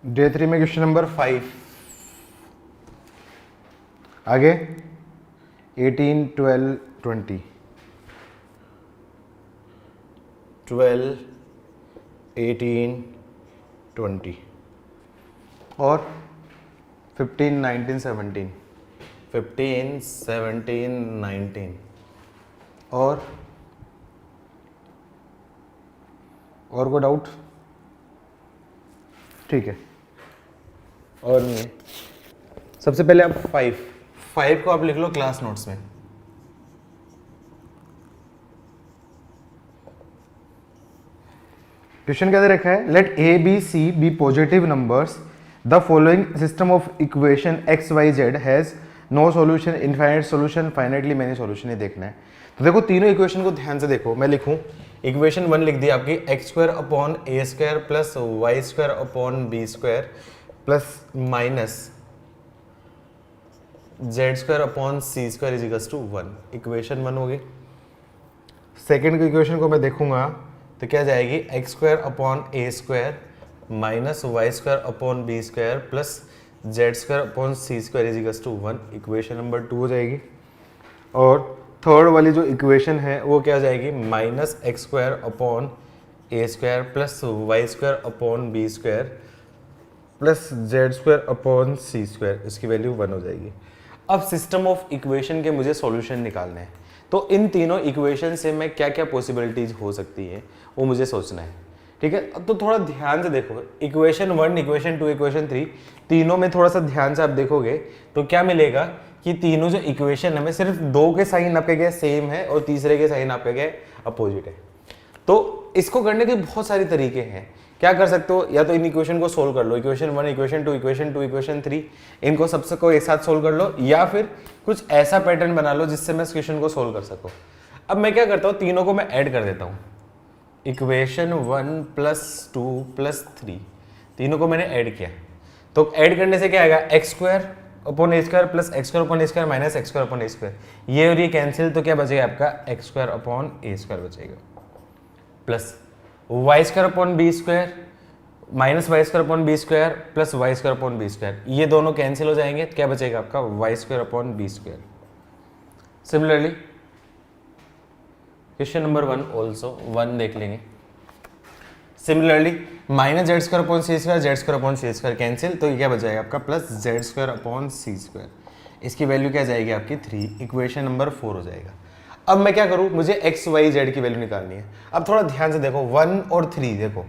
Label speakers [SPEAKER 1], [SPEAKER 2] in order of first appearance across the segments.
[SPEAKER 1] Day 3 में question number 5 आगे 18, 12, 20 12, 18, 20 और 15, 19, 17 15, 17, 19 और कोई डाउट? ठीक है, और नहीं है। सबसे पहले आप 5 को आप लिख लो क्लास नोट्स में। क्वेश्चन क्या दे रखा है? Let A B C be positive numbers, the following system of equation X Y Z has no solution, infinite solution, finitely many solution. ये देखना है। तो देखो तीनों इक्वेशन को ध्यान से देखो। मैं लिखूं इक्वेशन 1 लिख दी आपकी X square upon A square plus Y square upon B square plus minus Z square upon C square is equals to 1। Equation 1 होगी। सेकेंड इक्वेशन को मैं देखूंगा तो क्या जाएगी? X square upon A square minus Y square upon B square plus Z square upon C square is equals to 1। Equation number 2 हो जाएगी। और थर्ड वाली जो इक्वेशन है वो क्या हो जाएगी? माइनस एक्स स्क्वायर अपॉन ए square plus Y square upon B square plus Z square upon सी स्क्वायर, इसकी वैल्यू 1 हो जाएगी। अब सिस्टम ऑफ इक्वेशन के मुझे सॉल्यूशन निकालने हैं, तो इन तीनों इक्वेशन से मैं क्या क्या पॉसिबिलिटीज हो सकती है वो मुझे सोचना है। ठीक है, अब तो थोड़ा ध्यान से देखो। इक्वेशन 1, इक्वेशन 2, इक्वेशन 3 तीनों में थोड़ा सा ध्यान से आप देखोगे तो क्या मिलेगा कि तीनों जो इक्वेशन है सिर्फ 2 के साइन आपके क्या सेम है और तीसरे के साइन आपके क्या अपोजिट है। तो इसको करने के बहुत सारे तरीके हैं। क्या कर सकते हो? या तो इन इक्वेशन को सोल्व कर लो, इक्वेशन 1, इक्वेशन 2, इक्वेशन 2, इक्वेशन 3, इनको सबसे को एक साथ सोल्व कर लो, या फिर कुछ ऐसा पैटर्न बना लो जिससे मैं इस क्वेश्चन को सोल्व कर सकूं। अब मैं क्या करता हूं, तीनों को मैं ऐड कर देता हूं। इक्वेशन 1 प्लस 2 प्लस 3 तीनों को मैंने ऐड किया, तो ऐड करने से क्या आएगा? एक्स स्क्वायर अपॉन ए square plus x square upon ए square minus x square upon ए स्क्वायर, ये और ये कैंसिल, तो क्या बचेगा आपका? एक्स स्क्वायर अपॉन ए स्क्वायर बचेगा plus Y square upon B square minus Y square upon B square plus Y square upon B square, ये दोनों कैंसिल हो जाएंगे, क्या बचेगा आपका? Y square upon B square. Similarly question number 1 also 1 देख लेंगे। Similarly minus Z square upon सी square, z square upon सी square cancel, तो ये क्या बचाएगा आपका? प्लस जेड स्क्वायर अपॉन सी स्क्वायर, इसकी वैल्यू क्या जाएगी आपकी? 3। इक्वेशन नंबर 4 हो जाएगा। अब मैं क्या करूं? मुझे एक्स वाई जेड की वैल्यू निकालनी है। अब थोड़ा ध्यान से देखो 1 और 3 देखो,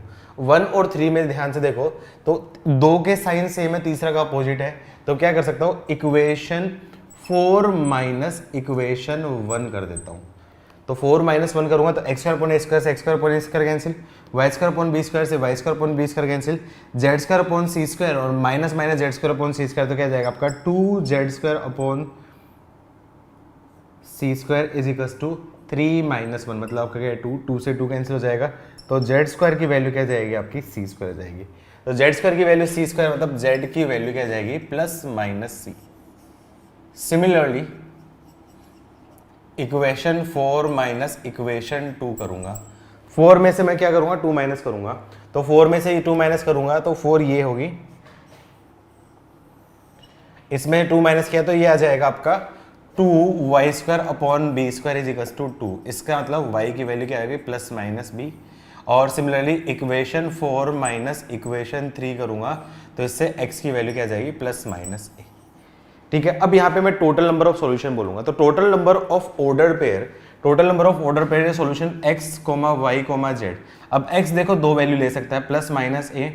[SPEAKER 1] 1 और 3 में ध्यान से देखो तो 2 के साइन सेम है, तीसरा का अपोजिट है, तो क्या कर सकता हूं? इक्वेशन 4 माइनस इक्वेशन 1 कर देता हूं। तो 4 माइनस 1 करूंगा तो एक्स स्क्वायर अपॉन ए स्क्वायर से एक्स स्क्वायर अपॉन ए square cancel, y square upon B square से y square upon B square cancel, z square upon सी स्क्वायर और minus minus Z square upon सी square, तो क्या जाएगा आपका? 2 z square upon C square is equals to 3 minus 1, मतलब आपका क्या है? 2, 2 से 2 कैंसिल हो जाएगा, तो जेड स्क्वायर की वैल्यू क्या जाएगी आपकी? सी स्क्वायर जाएगी। तो जेड स्क्वायर की वैल्यू सी स्क्वायर, मतलब जेड की वैल्यू क्या जाएगी? प्लस माइनस सी। सिमिलरली इक्वेशन 4 माइनस इक्वेशन 2 करूंगा, 4 में से मैं क्या करूंगा? 2 माइनस करूंगा, तो 4 में से 2 माइनस करूंगा तो 4 ये होगी, इसमें 2 माइनस किया तो ये आ जाएगा आपका 2 Y square upon B square is equals to 2। इसका मतलब y की वैल्यू क्या आएगी? Plus minus B. और सिमिलरली इक्वेशन 4 माइनस इक्वेशन 3 करूंगा तो इससे x की वैल्यू क्या आ जाएगी? प्लस माइनस ए। ठीक है, अब यहाँ पे मैं टोटल नंबर ऑफ सॉल्यूशन बोलूंगा, तो total number of order pair solution x, y, z। अब x देखो 2 वैल्यू ले सकता है, प्लस माइनस ए,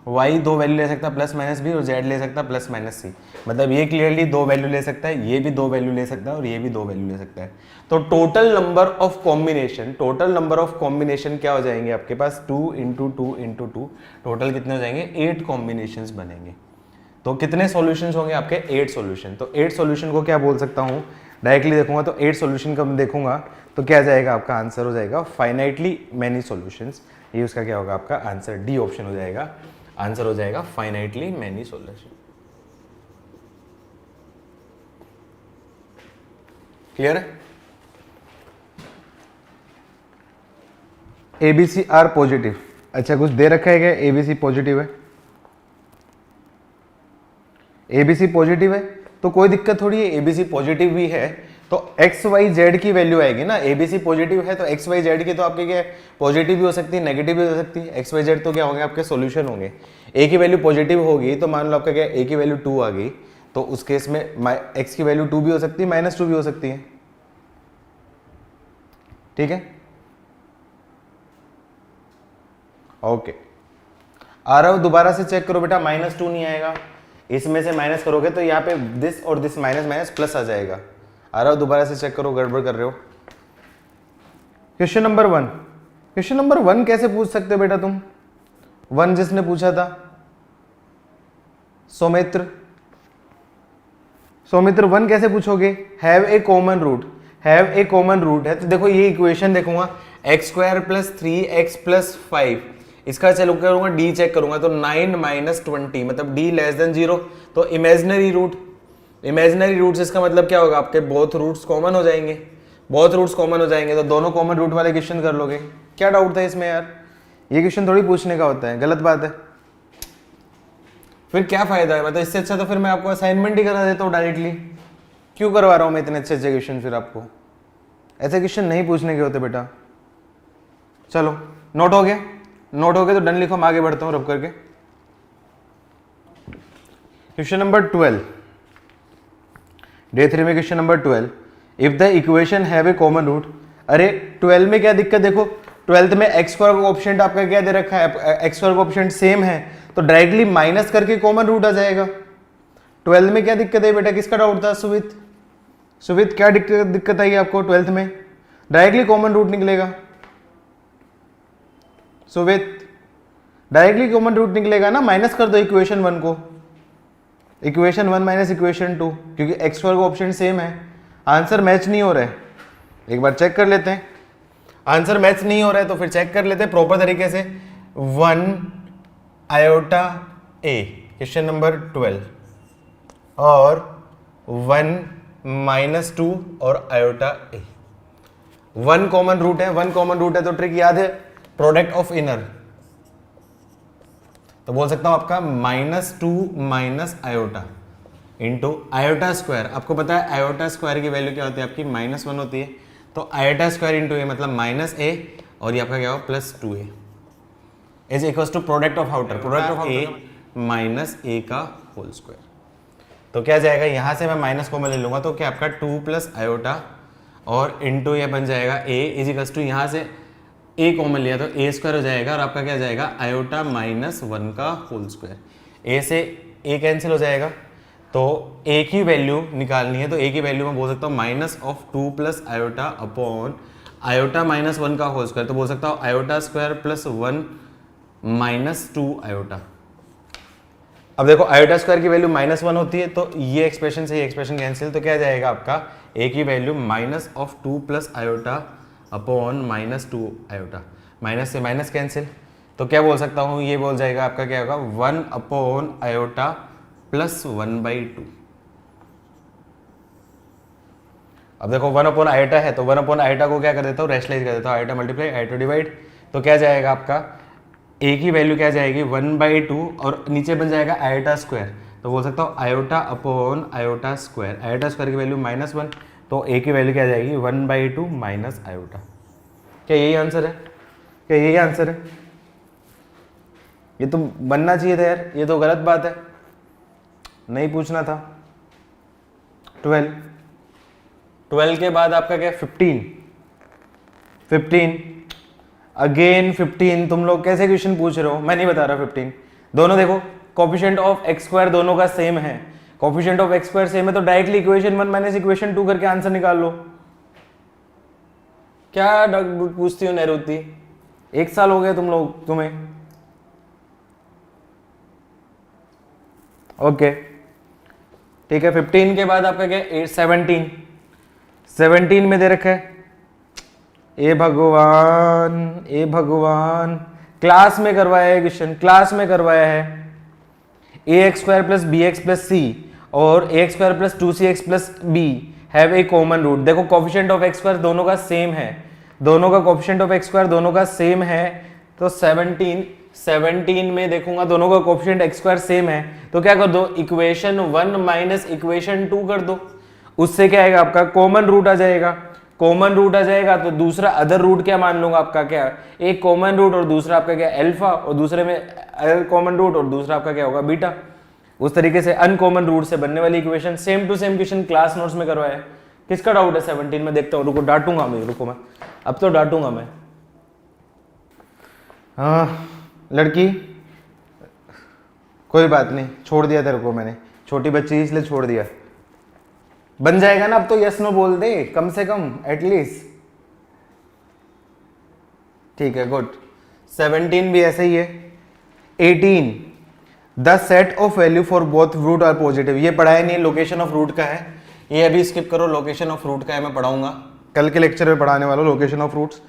[SPEAKER 1] y 2 वैल्यू ले सकता है, प्लस माइनस बी, और z ले सकता है प्लस माइनस सी। मतलब ये क्लियरली 2 वैल्यू ले सकता है, ये भी 2 वैल्यू ले सकता है और ये भी 2 वैल्यू ले सकता है। तो टोटल नंबर ऑफ कॉम्बिनेशन क्या हो जाएंगे आपके पास? 2 इंटू 2 इंटू 2, टोटल कितने हो जाएंगे? 8 कॉम्बिनेशन बनेंगे। तो कितने सॉल्यूशंस होंगे आपके? 8 सॉल्यूशन। तो 8 सॉल्यूशन को क्या बोल सकता हूँ? डायरेक्टली देखूंगा तो 8 सॉल्यूशन का देखूंगा तो क्या जाएगा आपका? आंसर हो जाएगा फाइनाइटली मैनी सॉल्यूशंस। ये उसका क्या होगा आपका आंसर? डी ऑप्शन हो जाएगा। आंसर हो जाएगा फाइनाइटली मैनी सॉल्यूशन। क्लियर है? ABC are positive. अच्छा, कुछ दे रखा है क्या? एबीसी पॉजिटिव है, ABC पॉजिटिव है तो कोई दिक्कत थोड़ी है, ABC पॉजिटिव भी है तो एक्स वाई जेड की वैल्यू आएगी ना, ABC पॉजिटिव है तो एक्स वाई जेड की तो आपके क्या पॉजिटिव भी हो सकती है, नेगेटिव भी हो सकती है। एक्स वाई जेड तो क्या होंगे आपके सॉल्यूशन होंगे। ए की वैल्यू पॉजिटिव होगी तो मान लो आपका क्या ए की वैल्यू 2 आ गई, तो उस केस में एक्स की वैल्यू 2 भी हो सकती है, -2 भी हो सकती है। ठीक है, ओके। आ रहा हो दोबारा से चेक करो बेटा, -2 नहीं आएगा, इसमें से माइनस करोगे तो यहाँ पे दिस और दिस माइनस माइनस प्लस आ जाएगा। आ रहा हो दोबारा से चेक करो, गड़बड़ कर रहे हो। क्वेश्चन नंबर 1, क्वेश्चन नंबर 1 कैसे पूछ सकते हो बेटा तुम? 1 जिसने पूछा था सौमित्र, सौमित्र 1 कैसे पूछोगे? Have a common root, have a common root है तो देखो ये इक्वेशन देखूंगा x² + 3x + 5, इसका चलो करूंगा d चेक करूंगा तो 9 - 20 मतलब d < 0, तो इमेजिनरी रूट, इमेजिनरी रूट्स इसका मतलब क्या होगा आपके बोथ रूट्स कॉमन हो जाएंगे, बोथ रूट्स कॉमन हो जाएंगे तो दोनों कॉमन रूट वाले क्वेश्चन कर लोगे। क्या डाउट था इसमें यार? ये क्वेश्चन थोड़ी पूछने का होता है, गलत बात है। फिर क्या फायदा है, मतलब इससे अच्छा तो फिर मैं आपको असाइनमेंट ही करा देता हूँ डायरेक्टली। क्यों करवा रहा हूँ मैं इतने अच्छे अच्छे क्वेश्चन? फिर आपको ऐसे क्वेश्चन नहीं पूछने के होते बेटा। चलो नोट हो गया, नोट हो गया तो डन लिखो, मैं आगे बढ़ता हूँ रब करके। क्वेश्चन नंबर 12, डे 3 में question number 12, if the equation have a common root. अरे 12 में क्या दिक्कत, देखो 12th में x² का ऑप्शन आपका क्या दे रखा है, x² का ऑप्शन सेम है तो डायरेक्टली माइनस करके कॉमन रूट आ जाएगा। 12 में क्या दिक्कत है बेटा, किसका डाउट था? सुवित, सुवित क्या दिक्कत आई आपको 12th में? डायरेक्टली कॉमन रूट निकलेगा सुवित, डायरेक्टली कॉमन रूट निकलेगा ना, माइनस कर दो इक्वेशन 1 को, इक्वेशन 1 माइनस इक्वेशन 2, क्योंकि x² का ऑप्शन सेम है। आंसर मैच नहीं हो रहा है, एक बार चेक कर लेते हैं। आंसर मैच नहीं हो रहा है तो फिर चेक कर लेते हैं प्रॉपर तरीके से। 1 आयोटा a क्वेश्चन नंबर 12 और 1 - 2 और आयोटा a, 1 कॉमन रूट है, 1 कॉमन रूट है तो ट्रिक याद है, प्रोडक्ट ऑफ इनर, तो बोल सकता हूं आपका -2 - आयोटा इंटू आयोटा स्क्वायर। आपको पता है आयोटा स्क्वायर की वैल्यू क्या होती है आपकी? -1 होती है, तो आयोटा स्क्वायर इंटू ए मतलब -a और ये आपका क्या हो +2a is equal to product of outer, product of a minus a का होल स्क्वायर। तो क्या जाएगा, यहां से मैं माइनस को मैं ले लूंगा तो क्या आपका 2 + आयोटा और इंटू ये बन जाएगा a इज इक्वल टू, यहां से a कॉमन लिया तो a² हो जाएगा और आपका क्या जाएगा आयोटा -1 का होल स्क्वायर। a से a कैंसिल हो जाएगा तो a की वैल्यू निकालनी है तो a की वैल्यू मैं बोल सकता हूँ -2 + आयोटा अपॉन आयोटा -1 का होल स्क्वायर, तो बोल सकता हूँ आयोटा स्क्वायर + 1 - 2 आयोटा। अब देखो आयोटा स्क्वायर की वैल्यू -1 होती है तो ये एक्सप्रेशन से ये एक्सप्रेशन कैंसिल, तो क्या जाएगा आपका a की value -2 + iota upon -2 iota, minus से माइनस कैंसिल, तो क्या बोल सकता हूँ, ये बोल जाएगा आपका क्या होगा 1 अपॉन आयोटा + 1/2। अब देखो 1 अपॉन आयोटा है तो 1 अपॉन आयोटा को क्या कर देता हूँ, रेशनलाइज कर देता हूँ, आयोटा मल्टीप्लाई आयोटा डिवाइड, तो क्या जाएगा आपका a की वैल्यू क्या जाएगी 1/2 और नीचे बन जाएगा आयोटा स्क्वायर, तो बोल सकता हूँ iota upon iota square, iota square की वैल्यू -1 तो a की वैल्यू क्या जाएगी 1/2 माइनस आयोटा। क्या यही आंसर है? क्या यही आंसर है? ये तो बनना चाहिए था यार, ये तो गलत बात है, नहीं पूछना था। 12 के बाद आपका क्या 15 अगेन 15, तुम लोग कैसे क्वेश्चन पूछ रहे हो, मैं नहीं बता रहा। 15 दोनों देखो कोफिशिएंट ऑफ x² दोनों का सेम है, कोफिशिएंट ऑफ x² सेम है तो डायरेक्टली इक्वेशन 1 माइनस इक्वेशन 2 करके आंसर निकाल लो। क्या पूछती हो नैरुति, 1 साल हो गया तुम्हें। ओके ठीक है, 15 के बाद आपका क्या 17 में दे रखा है, ए भगवान क्लास में करवाया है क्वेश्चन, क्लास में करवाया है। ax² + bx + c और ax² + 2cx + b have a common root. देखो कोफिशिएंट ऑफ x² दोनों का सेम है, दोनों का कोफिशिएंट ऑफ x² दोनों का सेम है तो 17 17 में देखूंगा दोनों का कोफिशिएंट एक्स स्क्वायर सेम है, तो क्या कर दो, इक्वेशन 1 माइनस इक्वेशन 2 कर दो। उससे क्या आएगा आपका, कॉमन रूट आ जाएगा। कॉमन रूट आ जाएगा तो दूसरा अदर रूट क्या मान लूंगा आपका, क्या एक कॉमन रूट और दूसरा आपका क्या अल्फा, और दूसरे में अदर कॉमन रूट और दूसरा आपका क्या होगा बीटा। उस तरीके से अनकॉमन रूट से बनने वाली equation, same to same question class notes में करवाया है। किसका डाउट है 17 में, देखता हूँ, रुको डांटूंगा मैं, रुको मैं अब तो डांटूंगा मैं। हाँ लड़की, कोई बात नहीं, छोड़ दिया तेरे को मैंने, छोटी बच्ची इसलिए छोड़ दिया। बन जाएगा ना अब तो, यस नो बोल दे कम से कम एटलीस्ट। ठीक है गुड। 17 भी ऐसे ही है। 18 the set of value for both root are positive, ये पढ़ाया नहीं है, लोकेशन ऑफ रूट का है, ये अभी स्किप करो, लोकेशन ऑफ रूट का है, मैं पढ़ाऊंगा कल के लेक्चर में, पढ़ाने वाला लोकेशन ऑफ रूट्स।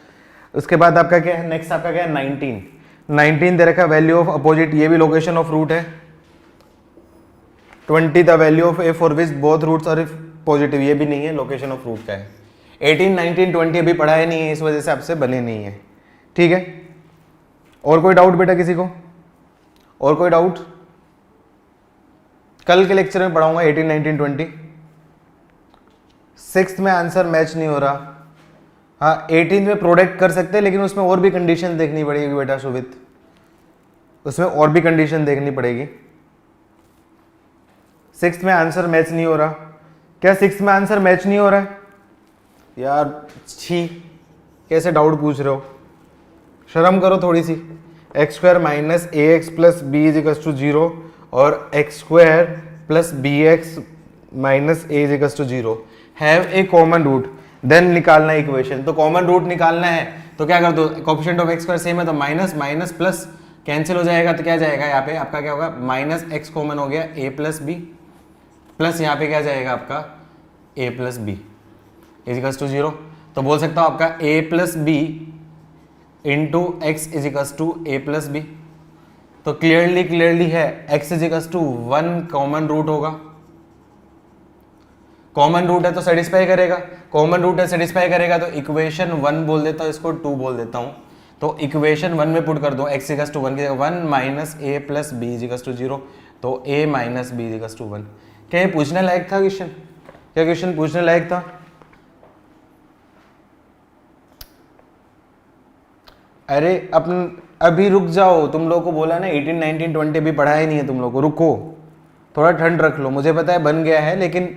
[SPEAKER 1] उसके बाद आपका क्या है, नेक्स्ट आपका क्या है 19 दे रखा वैल्यू ऑफ अपोजिट, ये भी लोकेशन ऑफ रूट है। 20 the value of A for which both roots are positive, ये भी नहीं है, लोकेशन ऑफ रूट का है। 18 19 20 अभी पढ़ाया नहीं है, इस वजह से आपसे बने नहीं है। ठीक है, और कोई डाउट बेटा किसी को, और कोई डाउट? कल के लेक्चर में पढ़ाऊंगा 18 19 20। 6th में आंसर मैच नहीं हो रहा। हाँ 18 में प्रोडक्ट कर सकते हैं, लेकिन उसमें और भी कंडीशन देखनी पड़ेगी बेटा सुवित, उसमें और भी कंडीशन देखनी पड़ेगी। 6th में आंसर मैच नहीं हो रहा। क्या 6th में आंसर मैच नहीं हो रहा है यार? छी, कैसे डाउट पूछ रहे हो, शर्म करो थोड़ी सी। X square minus a x plus b is equals to 0 और x square plus b x minus a is equals to 0 have a common root, then निकालना इक्वेशन। तो कॉमन रूट निकालना है तो क्या कर दो, coefficient of x square same है तो माइनस माइनस प्लस कैंसिल हो जाएगा, तो क्या जाएगा यहाँ पे आपका क्या होगा, माइनस एक्स कॉमन हो गया, ए प्लस बी, प्लस यहाँ पे क्या जाएगा आपका a plus b is equals to 0। तो बोल सकता हूँ आपका a plus B into x is equals to a plus b. तो क्लियरली है x is equals to 1 common root होगा, कॉमन रूट है तो सेटिस्फाई करेगा, कॉमन रूट है सेटिस्फाई करेगा, तो इक्वेशन 1 बोल देता हूँ, इसको 2 बोल देता हूँ। तो इक्वेशन 1 में पुट कर दो एक्स इक्वल्स टू 1 की जगह 1 minus a plus b is equals to 0, तो a minus b is equals to 1। क्या ये पूछने लायक था क्वेश्चन? क्या क्वेश्चन पूछने लायक था? अरे अपन अभी रुक जाओ, तुम लोगों को बोला ना 18 19 20 अभी पढ़ाया नहीं है तुम लोगों को, रुको थोड़ा ठंड रख लो। मुझे पता है बन गया है, लेकिन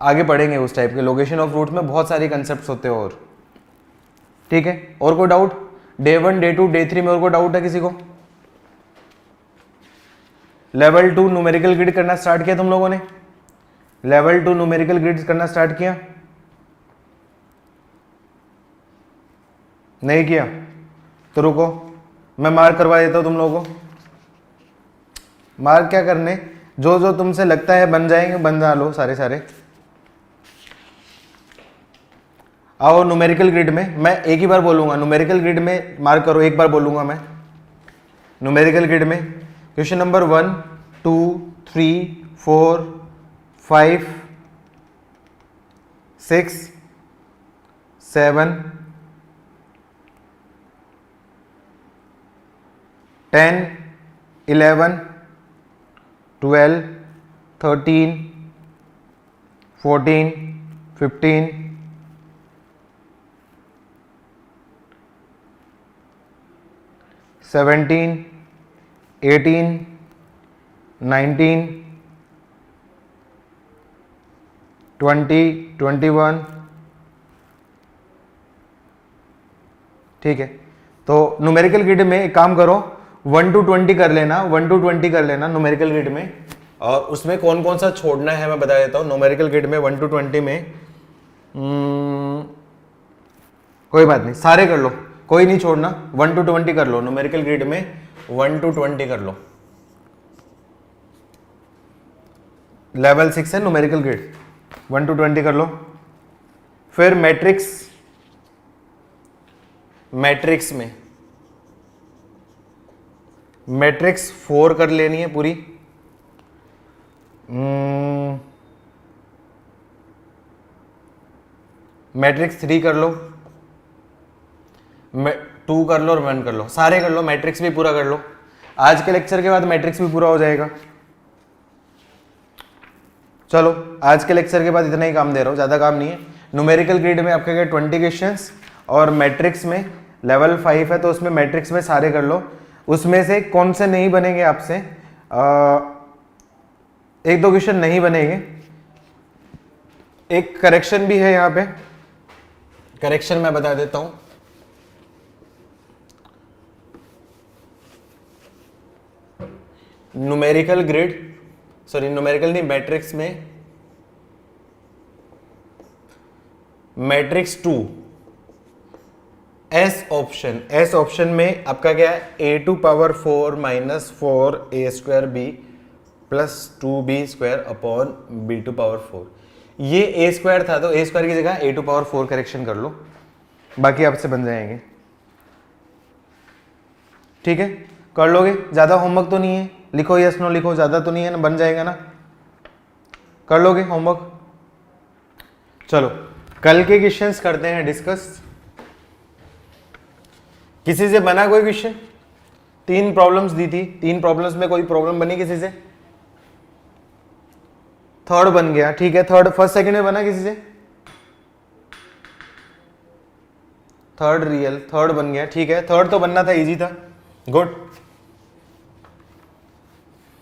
[SPEAKER 1] आगे पढ़ेंगे उस टाइप के। लोकेशन ऑफ रूट में बहुत सारी कंसेप्ट्स होते हैं और, ठीक है। और कोई डाउट? डे 1 डे 2 डे 3 में और कोई डाउट है किसी को? लेवल 2 न्यूमेरिकल ग्रिड करना स्टार्ट किया तुम लोगों ने? लेवल 2 न्यूमेरिकल ग्रिड करना स्टार्ट किया? नहीं किया? तो रुको मैं मार्क करवा देता हूं तुम लोगों को। मार्क क्या करने, जो जो तुमसे लगता है बन जाएंगे बना लो सारे सारे। आओ न्यूमेरिकल ग्रिड में, मैं एक ही बार बोलूंगा, न्यूमेरिकल ग्रिड में मार्क करो, एक बार बोलूंगा मैं। न्यूमेरिकल ग्रिड में क्वेश्चन नंबर 1 2 3 4 5 6 7 10 11 12 13 14 15 17 18 19 20 21। ठीक है, तो न्यूमेरिकल ग्रिड में एक काम करो 1 to 20 कर लेना, 1 to 20 कर लेना न्यूमेरिकल ग्रिड में। और उसमें कौन कौन सा छोड़ना है मैं बता देता हूँ। न्यूमेरिकल ग्रिड में 1 to 20 में कोई बात नहीं, सारे कर लो, कोई नहीं छोड़ना, 1 to 20 कर लो न्यूमेरिकल ग्रिड में, 1 to 20 कर लो। लेवल 6 है न्यूमेरिकल ग्रिड, 1 to 20 कर लो। फिर मैट्रिक्स, मैट्रिक्स में मैट्रिक्स 4 कर लेनी है पूरी। मैट्रिक्स 3 कर लो, 2 कर लो और 1 कर लो, सारे कर लो, मैट्रिक्स भी पूरा कर लो। आज के लेक्चर के बाद मैट्रिक्स भी पूरा हो जाएगा। चलो आज के लेक्चर के बाद इतना ही काम दे रहा हूँ, ज़्यादा काम नहीं है। न्यूमेरिकल ग्रिड में आपके क्या 20 क्वेश्चंस और मैट्रिक्स में लेवल 5 है, तो उसमें मैट्रिक्स में सारे कर लो। उसमें से कौन से नहीं बनेंगे आपसे, 1-2 क्वेश्चन नहीं बनेंगे। एक करेक्शन भी है यहाँ पे, करेक्शन मैं बता देता हूँ। न्यूमेरिकल ग्रिड, सॉरी न्यूमेरिकल नहीं, मैट्रिक्स में मैट्रिक्स 2 एस ऑप्शन में आपका क्या है, a2 power 4 minus 4a² plus 2b² upon b2 power 4। ये a² था तो a² की जगह a2 पावर 4 करेक्शन कर लो, बाकी आपसे बन जाएंगे। ठीक है, कर लोगे? ज्यादा होमवर्क तो नहीं है, लिखो यस नो लिखो, ज्यादा तो नहीं है ना, बन जाएगा ना, कर लोगे होमवर्क? चलो कल के क्वेश्चंस करते हैं डिस्कस। किसी से बना कोई क्वेश्चन? 3 प्रॉब्लम्स दी थी, 3 प्रॉब्लम्स में कोई प्रॉब्लम बनी किसी से? थर्ड बन गया, ठीक है। थर्ड फर्स्ट सेकंड में बना किसी से? थर्ड रियल, थर्ड बन गया, ठीक है। थर्ड तो बनना था, इजी था, गुड।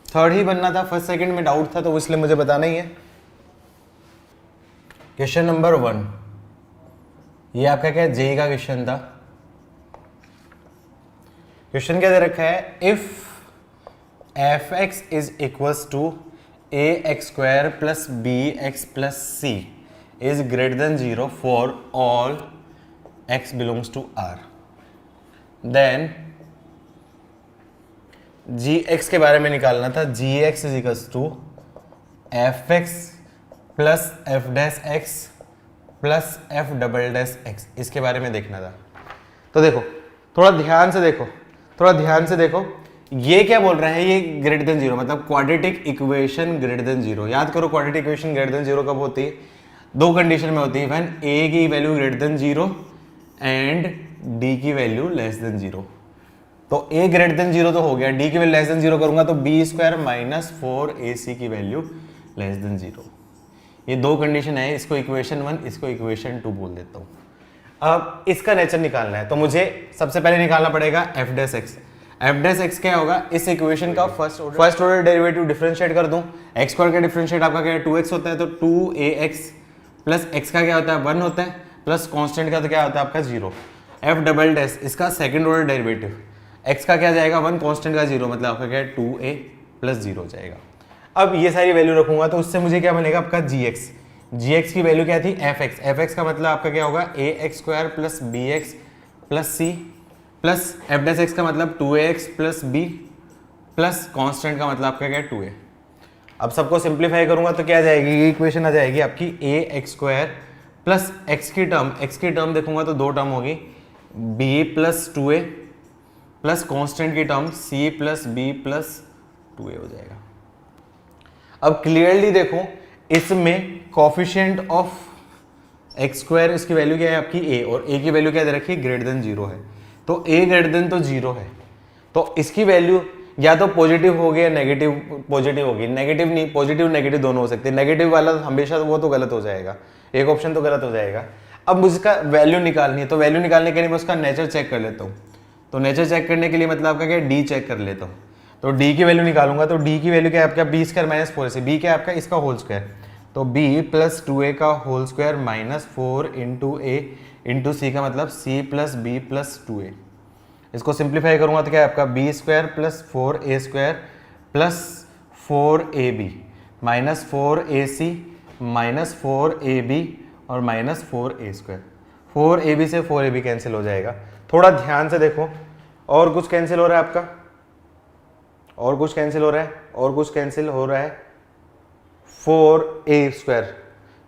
[SPEAKER 1] थर्ड ही बनना था, फर्स्ट सेकंड में डाउट था तो इसलिए मुझे बताना ही है। क्वेश्चन नंबर 1, ये आपका क्या जेई का क्वेश्चन था। क्वेश्चन क्या दे रखा है, if f x is equals to a x square plus b x plus c is greater than 0 for all x belongs to r, then g x के बारे में निकालना था। G x is equals to f x plus f dash x plus f double dash x, इसके बारे में देखना था। तो देखो थोड़ा ध्यान से देखो, थोड़ा ध्यान से देखो, ये क्या बोल रहा है, ये ग्रेटर देन 0 मतलब क्वाड्रेटिक इक्वेशन ग्रेटर देन 0। याद करो क्वाड्रेटिक इक्वेशन ग्रेटर देन 0 कब होती है? 2 कंडीशन में होती है, व्हेन a की value greater than 0 and d की वैल्यू लेस देन 0। तो a ग्रेटर देन 0 तो हो गया, d की वैल्यू लेस देन 0 करूंगा तो b² माइनस 4ac की वैल्यू लेस देन 0। ये 2 कंडीशन है, इसको इक्वेशन 1, इसको इक्वेशन 2 बोल देता हूँ। अब इसका नेचर निकालना है तो मुझे सबसे पहले निकालना पड़ेगा F dash x. F dash x क्या होगा, इस इक्वेशन का फर्स्ट ऑर्डर डेरिवेटिव डिफरेंशिएट कर दूं। एक्स स्क्वायर का डिफरेंशिएट आपका क्या है, 2x होता है, तो 2ax प्लस x का क्या होता है 1 होता है, प्लस कांस्टेंट का तो क्या होता है आपका 0। एफ डबल डैश इसका सेकंड ऑर्डर डेरिवेटिव, x का क्या जाएगा 1, कांस्टेंट का 0, मतलब आपका क्या है 2a प्लस 0 जाएगा। अब ये सारी वैल्यू रखूंगा तो उससे मुझे क्या बनेगा आपका gx की वैल्यू क्या थी fx का मतलब आपका क्या होगा ax² plus bx plus c plus f dash x का मतलब 2ax plus b plus constant का मतलब आपका क्या है 2a। अब सबको सिंप्लीफाई करूंगा तो क्या आ जाएगी, ये इक्वेशन आ जाएगी आपकी ax² प्लस x की टर्म देखूंगा तो 2 टर्म होगी, b plus 2a plus constant की term c plus b plus 2a हो जाएगा। अब क्लियरली देखो इसमें कोफिशिएंट ऑफ x² इसकी वैल्यू क्या है आपकी a, और a की वैल्यू क्या दे रखी है ग्रेटर देन 0 है, तो a ग्रेटर देन तो 0 है, तो इसकी वैल्यू या तो पॉजिटिव होगी या नेगेटिव पॉजिटिव होगी। नेगेटिव नहीं, पॉजिटिव नेगेटिव दोनों हो सकते हैं। नेगेटिव वाला हमेशा वो तो गलत हो जाएगा, एक ऑप्शन तो गलत हो जाएगा। अब मुझका वैल्यू निकालनी है, तो वैल्यू निकालने के लिए मैं उसका नेचर चेक कर लेता हूँ। तो नेचर चेक करने के लिए मतलब आपका क्या डी चेक कर लेता हूँ, तो डी की वैल्यू निकालूंगा तो डी की वैल्यू क्या है आपका b² माइनस 4ac, b क्या है आपका इसका होल स्क्वायर, तो b प्लस 2a का whole square minus 4 into a into c का मतलब c plus b plus 2a। इसको सिंप्लीफाई करूंगा तो क्या है आपका b² plus 4a² plus 4ab minus 4ac minus 4ab और माइनस 4a²। 4ab से 4ab कैंसिल हो जाएगा। थोड़ा ध्यान से देखो, और कुछ कैंसिल हो रहा है आपका, और कुछ कैंसिल हो रहा है, और कुछ कैंसिल हो रहा है 4a²,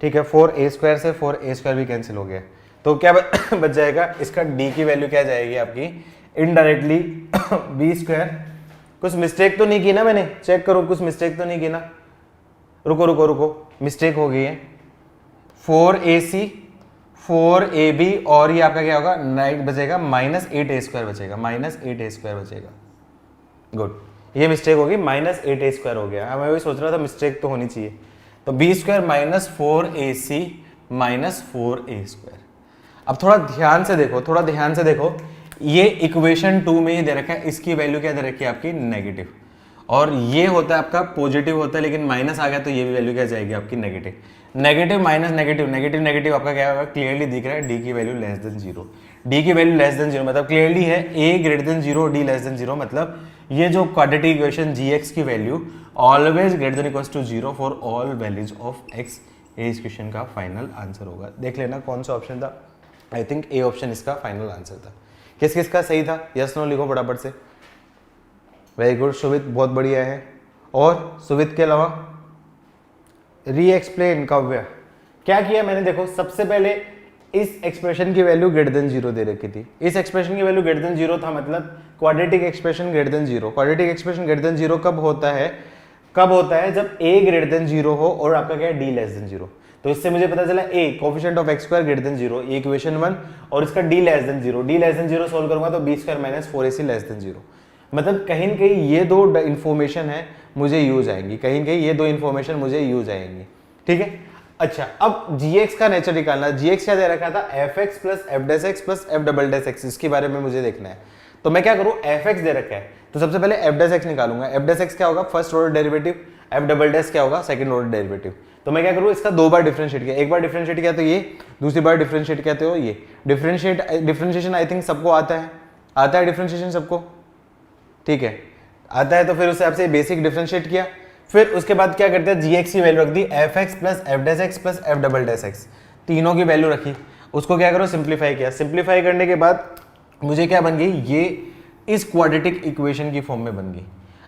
[SPEAKER 1] ठीक है। 4a² से 4a² भी कैंसिल हो गया, तो क्या बच जाएगा इसका d की वैल्यू क्या जाएगी आपकी इनडायरेक्टली b²। कुछ मिस्टेक तो नहीं की ना मैंने, चेक करो कुछ मिस्टेक तो नहीं की ना, रुको रुको रुको, मिस्टेक हो गई है। 4ac 4ab और ये आपका क्या होगा, नाइन बचेगा -8a² बचेगा, -8a² बचेगा। गुड, ये मिस्टेक होगी, -8a² हो गया। मैं वही सोच रहा था मिस्टेक तो होनी चाहिए। तो b² minus 4ac minus 4a²। अब थोड़ा ध्यान से देखो, थोड़ा ध्यान से देखो, ये इक्वेशन 2 में ही दे रखा है, इसकी वैल्यू क्या दे रखी है आपकी, नेगेटिव, और ये होता है आपका पॉजिटिव होता है, लेकिन माइनस आ गया तो ये भी वैल्यू क्या जाएगी आपकी, negative. Negative minus negative, negative negative आपका क्या होगा, क्लियरली दिख रहा है डी की वैल्यू लेस देन 0। डी की वैल्यू लेस देन 0 मतलब क्लियरली है a greater than 0, D less than 0, मतलब ये जो क्वाड्रेटिक इक्वेशन gx की value always greater than equals to 0 for all values of x, ये इस क्वेश्चन का फाइनल आंसर होगा। देख लेना कौन सा ऑप्शन था, आई थिंक ए ऑप्शन इसका फाइनल आंसर था। किस किस का सही था, यस नो लिखो फटाफट से। वेरी गुड, सुवित बहुत बढ़िया है। और सुवित के अलावा री एक्सप्लेन काव्य, क्या किया मैंने, देखो सबसे पहले इस एक्सप्रेशन की वैल्यू ग्रेटर देन 0 दे रखी थी, इस एक्सप्रेशन की वैल्यू ग्रेटर देन 0 था, मतलब quadratic expression greater than 0। Quadratic expression greater than 0 कब होता है, कब होता है, जब a ग्रेटर देन 0 हो और आपका क्या है, d लेस देन 0। तो इससे मुझे पता चला a coefficient of x² greater than 0, ये इक्वेशन 1, और इसका d less than 0, d less than 0 solve करूंगा तो b² minus 4ac less than 0। मतलब कहीं न कहीं ये दो इंफॉर्मेशन है मुझे यूज आएंगी, कहीं न कहीं ये दो इंफॉर्मेशन मुझे यूज आएंगी, ठीक है। अच्छा, अब gx का नेचर निकालना, gx क्या दे रखा था, fx plus f' plus f', इसके बारे में मुझे देखना है। तो मैं क्या करूं, fx दे रखा है तो सबसे पहले f' निकालूंगा। f' क्या होगा, फर्स्ट ऑर्डर डेरिवेटिव, f" क्या होगा, सेकंड ऑर्डर डेरिवेटिव। तो मैं क्या करूं, इसका दो बार डिफरेंशिएट किया, एक बार डिफरेंशिएट किया तो ये, दूसरी बार डिफरेंशिएट किया तो ये। डिफरेंशिएशन आई थिंक सबको आता है, आता है डिफरेंशिएशन सबको, ठीक है, आता है। तो फिर उससे आपसे बेसिक डिफरेंशिएट किया, फिर उसके बाद क्या करते हैं, gx की वैल्यू रख दी, fx plus f' plus f', तीनों की वैल्यू रखी, उसको क्या करो, सिंप्लीफाई किया। सिंप्लीफाई करने के बाद मुझे क्या बन गई, ये इस क्वाड्रेटिक इक्वेशन की फॉर्म में बन गई।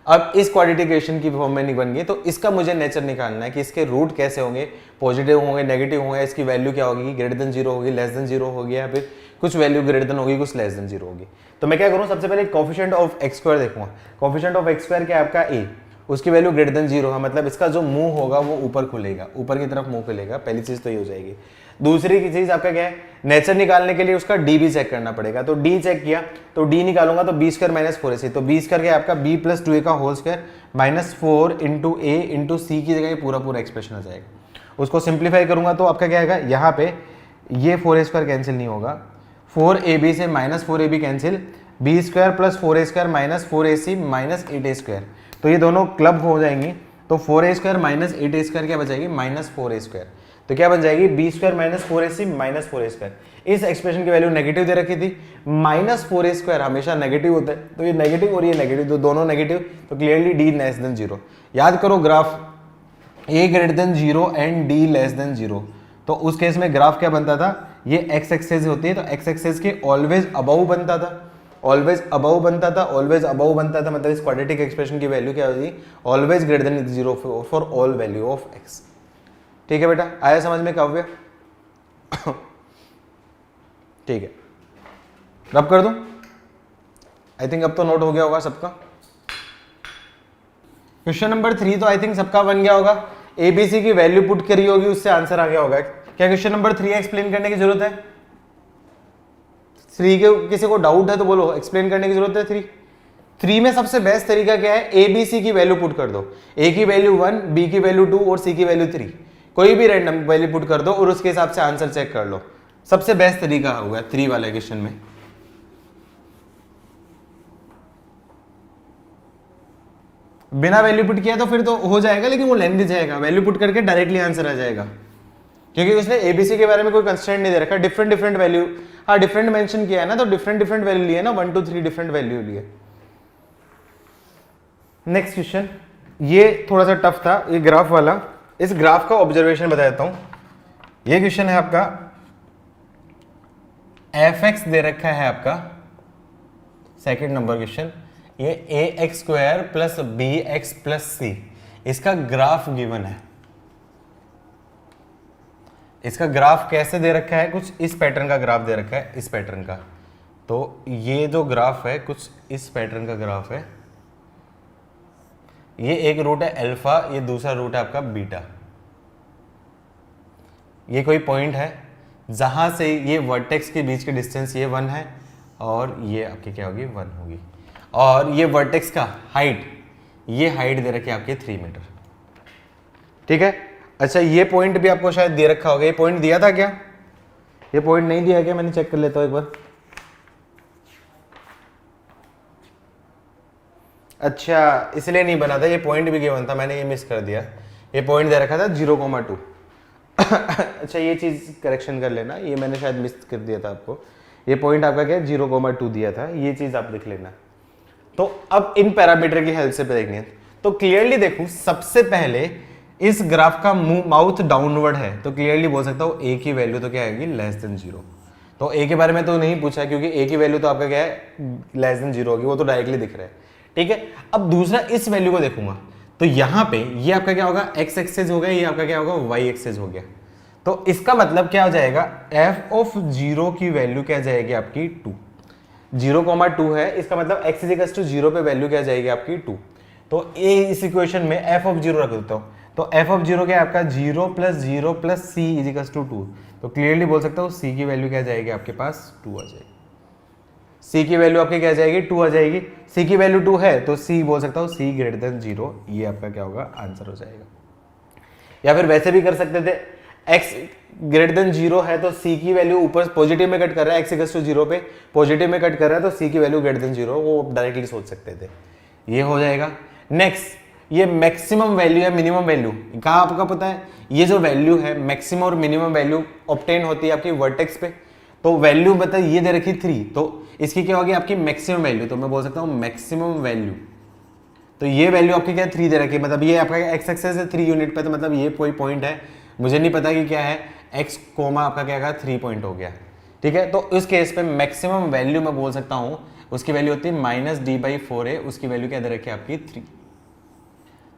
[SPEAKER 1] अब इस क्वाड्रेटिक इक्वेशन की फॉर्म में नहीं बन गई तो इसका मुझे नेचर निकालना है कि इसके रूट कैसे होंगे, पॉजिटिव होंगे, नेगेटिव होंगे, इसकी वैल्यू क्या होगी, ग्रेटर देन 0 होगी, लेस देन 0 होगी, या फिर कुछ वैल्यू ग्रेटर देन होगी, कुछ लेस देन 0 होगी। तो मैं क्या करूँ, सबसे पहले कोफिशिएंट ऑफ x² देखूंगा। कोफिशिएंट ऑफ x² क्या है आपका a, उसकी वैल्यू ग्रेटर देन 0 है, मतलब इसका जो मुंह होगा वो ऊपर खुलेगा, ऊपर की तरफ मुंह खुलेगा, पहली चीज तो ये हो जाएगी। दूसरी की चीज आपका क्या है, नेचर निकालने के लिए उसका d भी चेक करना पड़ेगा। तो d चेक किया तो d निकालूंगा तो b² माइनस 4ac, तो b² क्या है आपका b प्लस 2a का whole square minus 4 into a into c की जगह पूरा पूरा एक्सप्रेशन आ जाएगा। उसको सिंप्लीफाई करूंगा तो आपका क्या आएगा, यहाँ पे ये 4a² कैंसिल नहीं होगा, 4ab से minus 4ab cancel, b² plus 4a² minus 4ac minus 8a², तो ये दोनों क्लब हो जाएंगी। तो 4a² माइनस 8a² क्या बचेगी, माइनस 4a²। तो क्या बन जाएगी, b² minus 4ac minus 4a²। इस एक्सप्रेशन की वैल्यू नेगेटिव दे रखी थी, माइनस 4a² हमेशा नेगेटिव होता है, तो ये नेगेटिव और ये नेगेटिव, तो दोनों नेगेटिव, तो क्लियरली d लेस देन 0। याद करो graph a greater than 0 and d less than 0, तो उस केस में ग्राफ क्या बनता था, ये x एक्सेस होती है तो x एक्सेस के ऑलवेज अबव बनता था, ऑलवेज अबव बनता था, ऑलवेज अबव बनता था, मतलब इस क्वाड्रेटिक एक्सप्रेशन की वैल्यू क्या होगी, always greater than 0 for all value of x। ठीक है बेटा, आया समझ में काव्य? ठीक है, रब कर दूं, आई थिंक अब तो नोट हो गया होगा सबका। क्वेश्चन नंबर 3 तो आई थिंक सबका बन गया होगा, एबीसी की वैल्यू पुट करी होगी, उससे आंसर आ गया होगा। क्या क्वेश्चन नंबर 3 एक्सप्लेन करने की जरूरत है? 3 के किसी को डाउट है तो बोलो, एक्सप्लेन करने की जरूरत है। 3 में सबसे बेस्ट तरीका क्या है, ए बी सी की वैल्यू पुट कर दो, ए की वैल्यू 1, बी की वैल्यू 2 और सी की वैल्यू 3, कोई भी रैंडम वैल्यू पुट कर दो और उसके हिसाब से आंसर चेक कर लो। सबसे बेस्ट तरीका होगा 3 वाले क्वेश्चन में। बिना वैल्यू पुट किया तो फिर तो हो जाएगा, लेकिन वो लेंथी जाएगा, वैल्यू पुट करके डायरेक्टली आंसर आ जाएगा, क्योंकि उसने एबीसी के बारे में कोई कंस्ट्रेंट नहीं दे रखा, डिफरेंट डिफरेंट वैल्यू, हाँ डिफरेंट मेंशन किया है ना, तो डिफरेंट डिफरेंट वैल्यू लिए ना, 1 2 3 डिफरेंट वैल्यू लिए। नेक्स्ट क्वेश्चन, ये थोड़ा सा टफ था, ये ग्राफ वाला, इस ग्राफ का ऑब्जर्वेशन बता देता हूं। ये क्वेश्चन है आपका, fx दे रखा है आपका, सेकंड नंबर क्वेश्चन, ये ax² plus bx plus c, इसका ग्राफ गिवन है। इसका ग्राफ कैसे दे रखा है, कुछ इस पैटर्न का ग्राफ दे रखा है, इस पैटर्न का। तो ये जो ग्राफ है कुछ इस पैटर्न का ग्राफ है, ये एक रूट है अल्फा, ये दूसरा रूट है आपका बीटा। ये कोई पॉइंट है, जहां से ये वर्टेक्स के बीच की डिस्टेंस ये 1 है और ये आपकी क्या होगी 1 होगी, और ये वर्टेक्स का हाइट, ये हाइट दे रखी है आपके 3 मीटर। ठीक है, अच्छा ये पॉइंट भी आपको शायद दे रखा होगा, ये पॉइंट दिया था क्या, ये पॉइंट नहीं दिया क्या, मैंने चेक कर लेता हूं एक बार। अच्छा इसलिए नहीं बना था, ये पॉइंट भी गिवन था, मैंने ये मिस कर दिया, ये पॉइंट दे रखा था 0,2। अच्छा ये चीज करेक्शन कर लेना, ये मैंने शायद मिस कर दिया था आपको, ये पॉइंट आपका क्या 0,2 दिया था, ये चीज आप लिख लेना। तो अब इन पैरामीटर की हेल्प से देखनी है, तो क्लियरली देखो सबसे पहले इस ग्राफ का माउथ डाउनवर्ड है, तो क्लियरली बोल सकता हूं ए की वैल्यू तो क्या आएगी लेस देन 0। तो ए के बारे में तो नहीं पूछा क्योंकि ए की वैल्यू तो आपका क्या है लेस देन 0 होगी, वो तो डायरेक्टली दिख रहा है। ठीक है, अब दूसरा इस वैल्यू को देखूंगा, तो यहां पे ये आपका क्या होगा एक्स एक्सेस हो गया, ये आपका क्या होगा वाई एक्सेस हो गया। तो इसका मतलब क्या हो जाएगा एफ ऑफ 0 की वैल्यू क्या जाएगी आपकी 2, 0,2 है, इसका मतलब x इज 0 पे वैल्यू क्या जाएगी आपकी 2। तो ए इस इक्वेशन में f ऑफ 0 रख देता हूं, तो f ऑफ 0 क्या है आपका 0 + 0 + c इज 2। तो क्लियरली बोल सकता हूं c की वैल्यू क्या जाएगी आपके पास 2 आ जाएगी, c की वैल्यू आपकी क्या जाएगी 2 आ जाएगी, c की वैल्यू 2 है तो c बोल सकता हूं c > 0, ये आपका क्या होगा आंसर हो जाएगा। या फिर वैसे भी कर सकते थे x > 0 है तो c की वैल्यू ऊपर पॉजिटिव में कट कर रहा है, x 0 पे पॉजिटिव में कट कर रहा है तो c की वैल्यू > 0, वो डायरेक्टली सोच सकते थे, ये हो जाएगा। नेक्स्ट ये मैक्सिमम वैल्यू है मिनिमम वैल्यू, कहाँ आपका पता है ये जो वैल्यू है मैक्सिमम और मिनिमम वैल्यू ऑब्टेन होती है आपकी वर्टेक्स पे, तो वैल्यू बता ये दे रखी 3, तो इसकी क्या होगी आपकी मैक्सिमम वैल्यू, तो मैं बोल सकता हूँ मैक्सिमम वैल्यू, तो ये वैल्यू आपकी क्या 3 दे रखी है, मतलब ये आपका एक्स एक्सेस है 3 यूनिट पे, तो मतलब ये कोई पॉइंट है, मुझे नहीं पता कि क्या है, x कोमा आपका क्या कहा 3 पॉइंट हो गया। ठीक है, तो इस केस पे मैक्सिमम वैल्यू मैं बोल सकता हूं उसकी वैल्यू होती है -d/4a, उसकी वैल्यू क्या दे रखी है आपकी 3।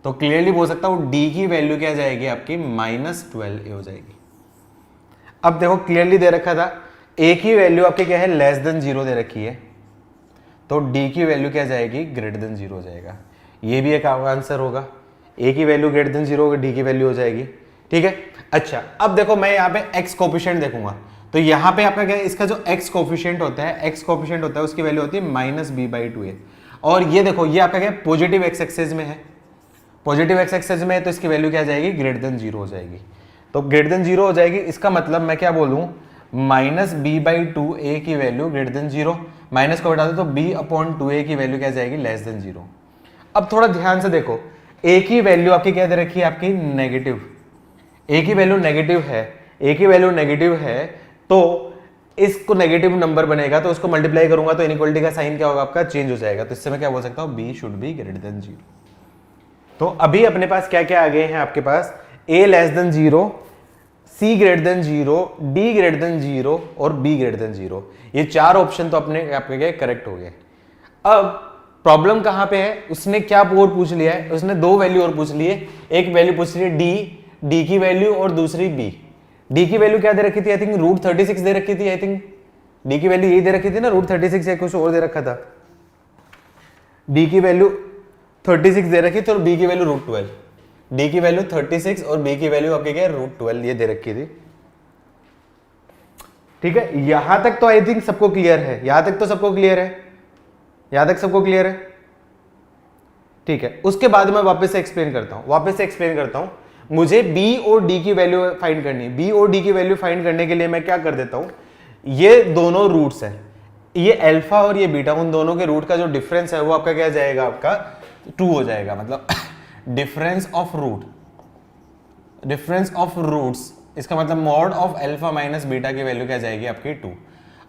[SPEAKER 1] तो क्लियरली बोल सकता हूं d की वैल्यू क्या जाएगी आपकी -12a हो जाएगी। अब देखो क्लियरली दे रखा था a की वैल्यू आपकी क्या है लेस देन 0 दे रखी है, तो d की वैल्यू क्या जाएगी > 0 हो जाएगा, ये भी एक आंसर होगा, a की वैल्यू > 0 होगी, d की वैल्यू हो जाएगी। ठीक है, अच्छा अब देखो मैं यहाँ पे x कोफिशिएंट देखूंगा, तो यहाँ पे आपका क्या है इसका जो x कोफिशिएंट होता है उसकी वैल्यू होती है -b/2a, और ये देखो ये आपका क्या पॉजिटिव x एक्सेस में है, पॉजिटिव x एक्सेस में है तो इसकी वैल्यू क्या जाएगी > 0 हो जाएगी, तो > 0 हो जाएगी, इसका मतलब मैं क्या बोलूं -b/2a की वैल्यू > 0, माइनस को हटा दो तो b/2a की वैल्यू क्या जाएगी लेस देन 0। अब थोड़ा ध्यान से देखो a की वैल्यू आपकी क्या दे रखी है आपकी नेगेटिव, a की वैल्यू नेगेटिव है, a की वैल्यू नेगेटिव है तो इसको नेगेटिव नंबर बनेगा तो उसको मल्टीप्लाई करूंगा तो इनइक्वालिटी का साइन क्या होगा आपका चेंज हो जाएगा, तो इससे मैं क्या बोल सकता हूं b शुड बी > 0। तो अभी अपने पास क्या क्या आ गए हैं आपके पास a <0, c > 0, d > 0 और b > 0, ये 4 ऑप्शन तो अपने आपके करेक्ट हो गए। अब प्रॉब्लम कहां पे है, उसने क्या और पूछ लिया है, उसने 2 वैल्यू और पूछ लिए, एक वैल्यू पूछ ली है d की वैल्यू और दूसरी b। d की वैल्यू क्या दे रखी थी, आई थिंक √36 दे रखी थी, आई थिंक d की वैल्यू यही दे रखी थी ना, √36 या कुछ और दे रखा था, d की वैल्यू 36 दे रखी थी और b की वैल्यू √12, d की वैल्यू 36 और b की वैल्यू आपके क्या है √12 ये दे रखी थी। ठीक है, यहां तक तो आई थिंक सबको क्लियर है, यहां तक तो सबको क्लियर है, यहां तक सबको क्लियर है। ठीक है, उसके बाद मैं वापस से एक्सप्लेन करता हूं, मुझे b और d की वैल्यू फाइंड करनी है। b और d की वैल्यू फाइंड करने के लिए मैं क्या कर देता हूं, ये दोनों रूट्स है, ये अल्फा और ये बीटा, उन दोनों के रूट का जो डिफरेंस है वो आपका क्या जाएगा आपका 2 हो जाएगा, मतलब डिफरेंस ऑफ रूट्स, इसका मतलब mod of alpha minus beta की वैल्यू क्या जाएगी आपकी 2,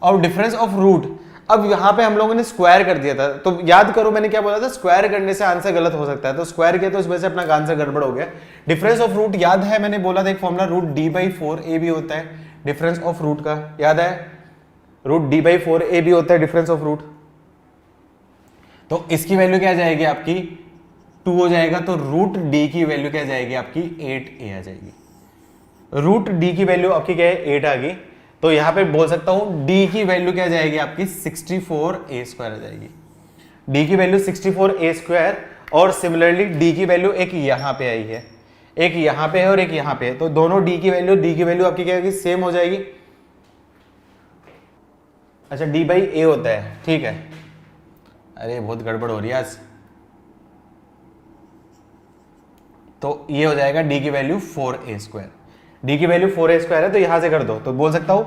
[SPEAKER 1] और डिफरेंस ऑफ रूट, अब यहां पे हम लोगों ने स्क्वायर कर दिया था, तो याद करो मैंने क्या बोला था, स्क्वायर करने से आंसर गलत हो सकता है, तो स्क्वायर किया तो इस वजह से अपना आंसर गड़बड़ हो गया। डिफरेंस ऑफ रूट याद है, मैंने बोला था एक फॉर्मूला √d/4a भी होता है डिफरेंस ऑफ रूट का, याद है √d/4a भी होता है डिफरेंस ऑफ रूट, तो इसकी वैल्यू क्या जाएगी आपकी 2 हो जाएगा, तो √d की वैल्यू क्या जाएगी आपकी 8a आ जाएगी, √d की वैल्यू आपकी क्या है 8 आ गई, तो यहां पे बोल सकता हूं d की वैल्यू क्या जाएगी आपकी 64a² आ जाएगी, d की वैल्यू 64a², और सिमिलरली d की वैल्यू एक यहां पे आई है, एक यहां पे है और एक यहां पे है, तो दोनों d की वैल्यू आपकी क्या होगी सेम हो जाएगी, अच्छा डी बाई ए होता है, ठीक है। अरे बहुत गड़बड़ हो रही है आज। तो ये हो जाएगा डी की वैल्यू 4a²। डी की वैल्यू 4a² है, तो यहां से कर दो, तो बोल सकता हूं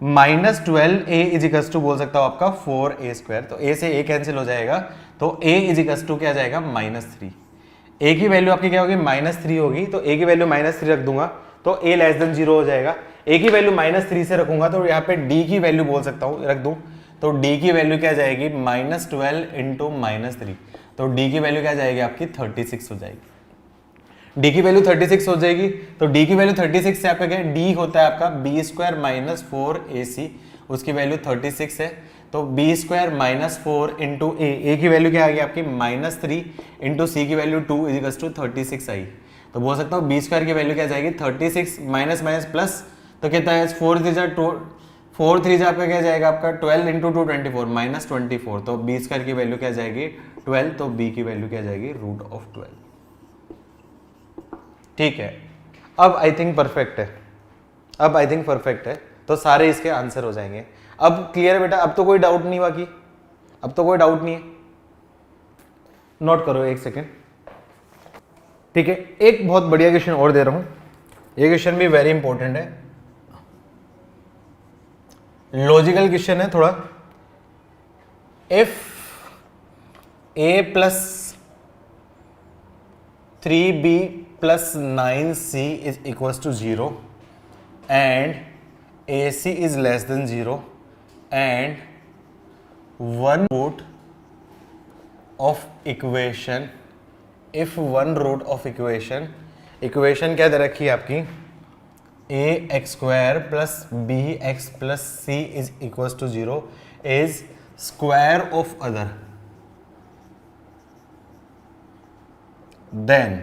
[SPEAKER 1] -12a इज इक्वल्स टू, बोल सकता हूं आपका 4a²। तो a से a कैंसिल हो जाएगा, तो a इज इक्वल्स टू क्या जाएगा -3। a की वैल्यू आपकी क्या होगी -3 होगी, तो a की वैल्यू -3 रख दूंगा तो a लेस देन 0 हो जाएगा। a की वैल्यू -3 से रखूंगा तो यहाँ पे d की वैल्यू बोल सकता हूँ, रख दूं तो d की वैल्यू क्या जाएगी -12 इंटू -3, तो d की वैल्यू क्या जाएगी आपकी 36 हो जाएगी। d की वैल्यू 36 हो जाएगी, तो d की वैल्यू 36 से आपका क्या है, d होता है आपका b² - 4ac, उसकी वैल्यू 36 है, तो b² - 4 इंटू a की वैल्यू क्या आ गई आपकी -3 इंटू c की वैल्यू 2 = 36 आई। तो बोल सकता हूँ b² की वैल्यू क्या जाएगी 36 माइनस माइनस प्लस, तो कितना है 4 3 आपका क्या जाएगा आपका 12 इंटू 2 24 -24, तो b² की वैल्यू क्या जाएगी 12, तो b की वैल्यू क्या जाएगी √12। ठीक है, अब आई थिंक परफेक्ट है, अब आई थिंक परफेक्ट है, तो सारे इसके आंसर हो जाएंगे। अब क्लियर है बेटा, अब तो कोई डाउट नहीं बाकी, अब तो कोई डाउट नहीं है। नोट करो एक सेकेंड, ठीक है। एक बहुत बढ़िया क्वेश्चन और दे रहा हूं, ये क्वेश्चन भी वेरी इंपॉर्टेंट है, लॉजिकल क्वेश्चन है थोड़ा। If a + 3b + 9c is equals to 0 and ac is less than 0 and one root of equation, if one root of equation क्या दे रखी है आपकी ax² + bx + c is equals to 0 is square of other, then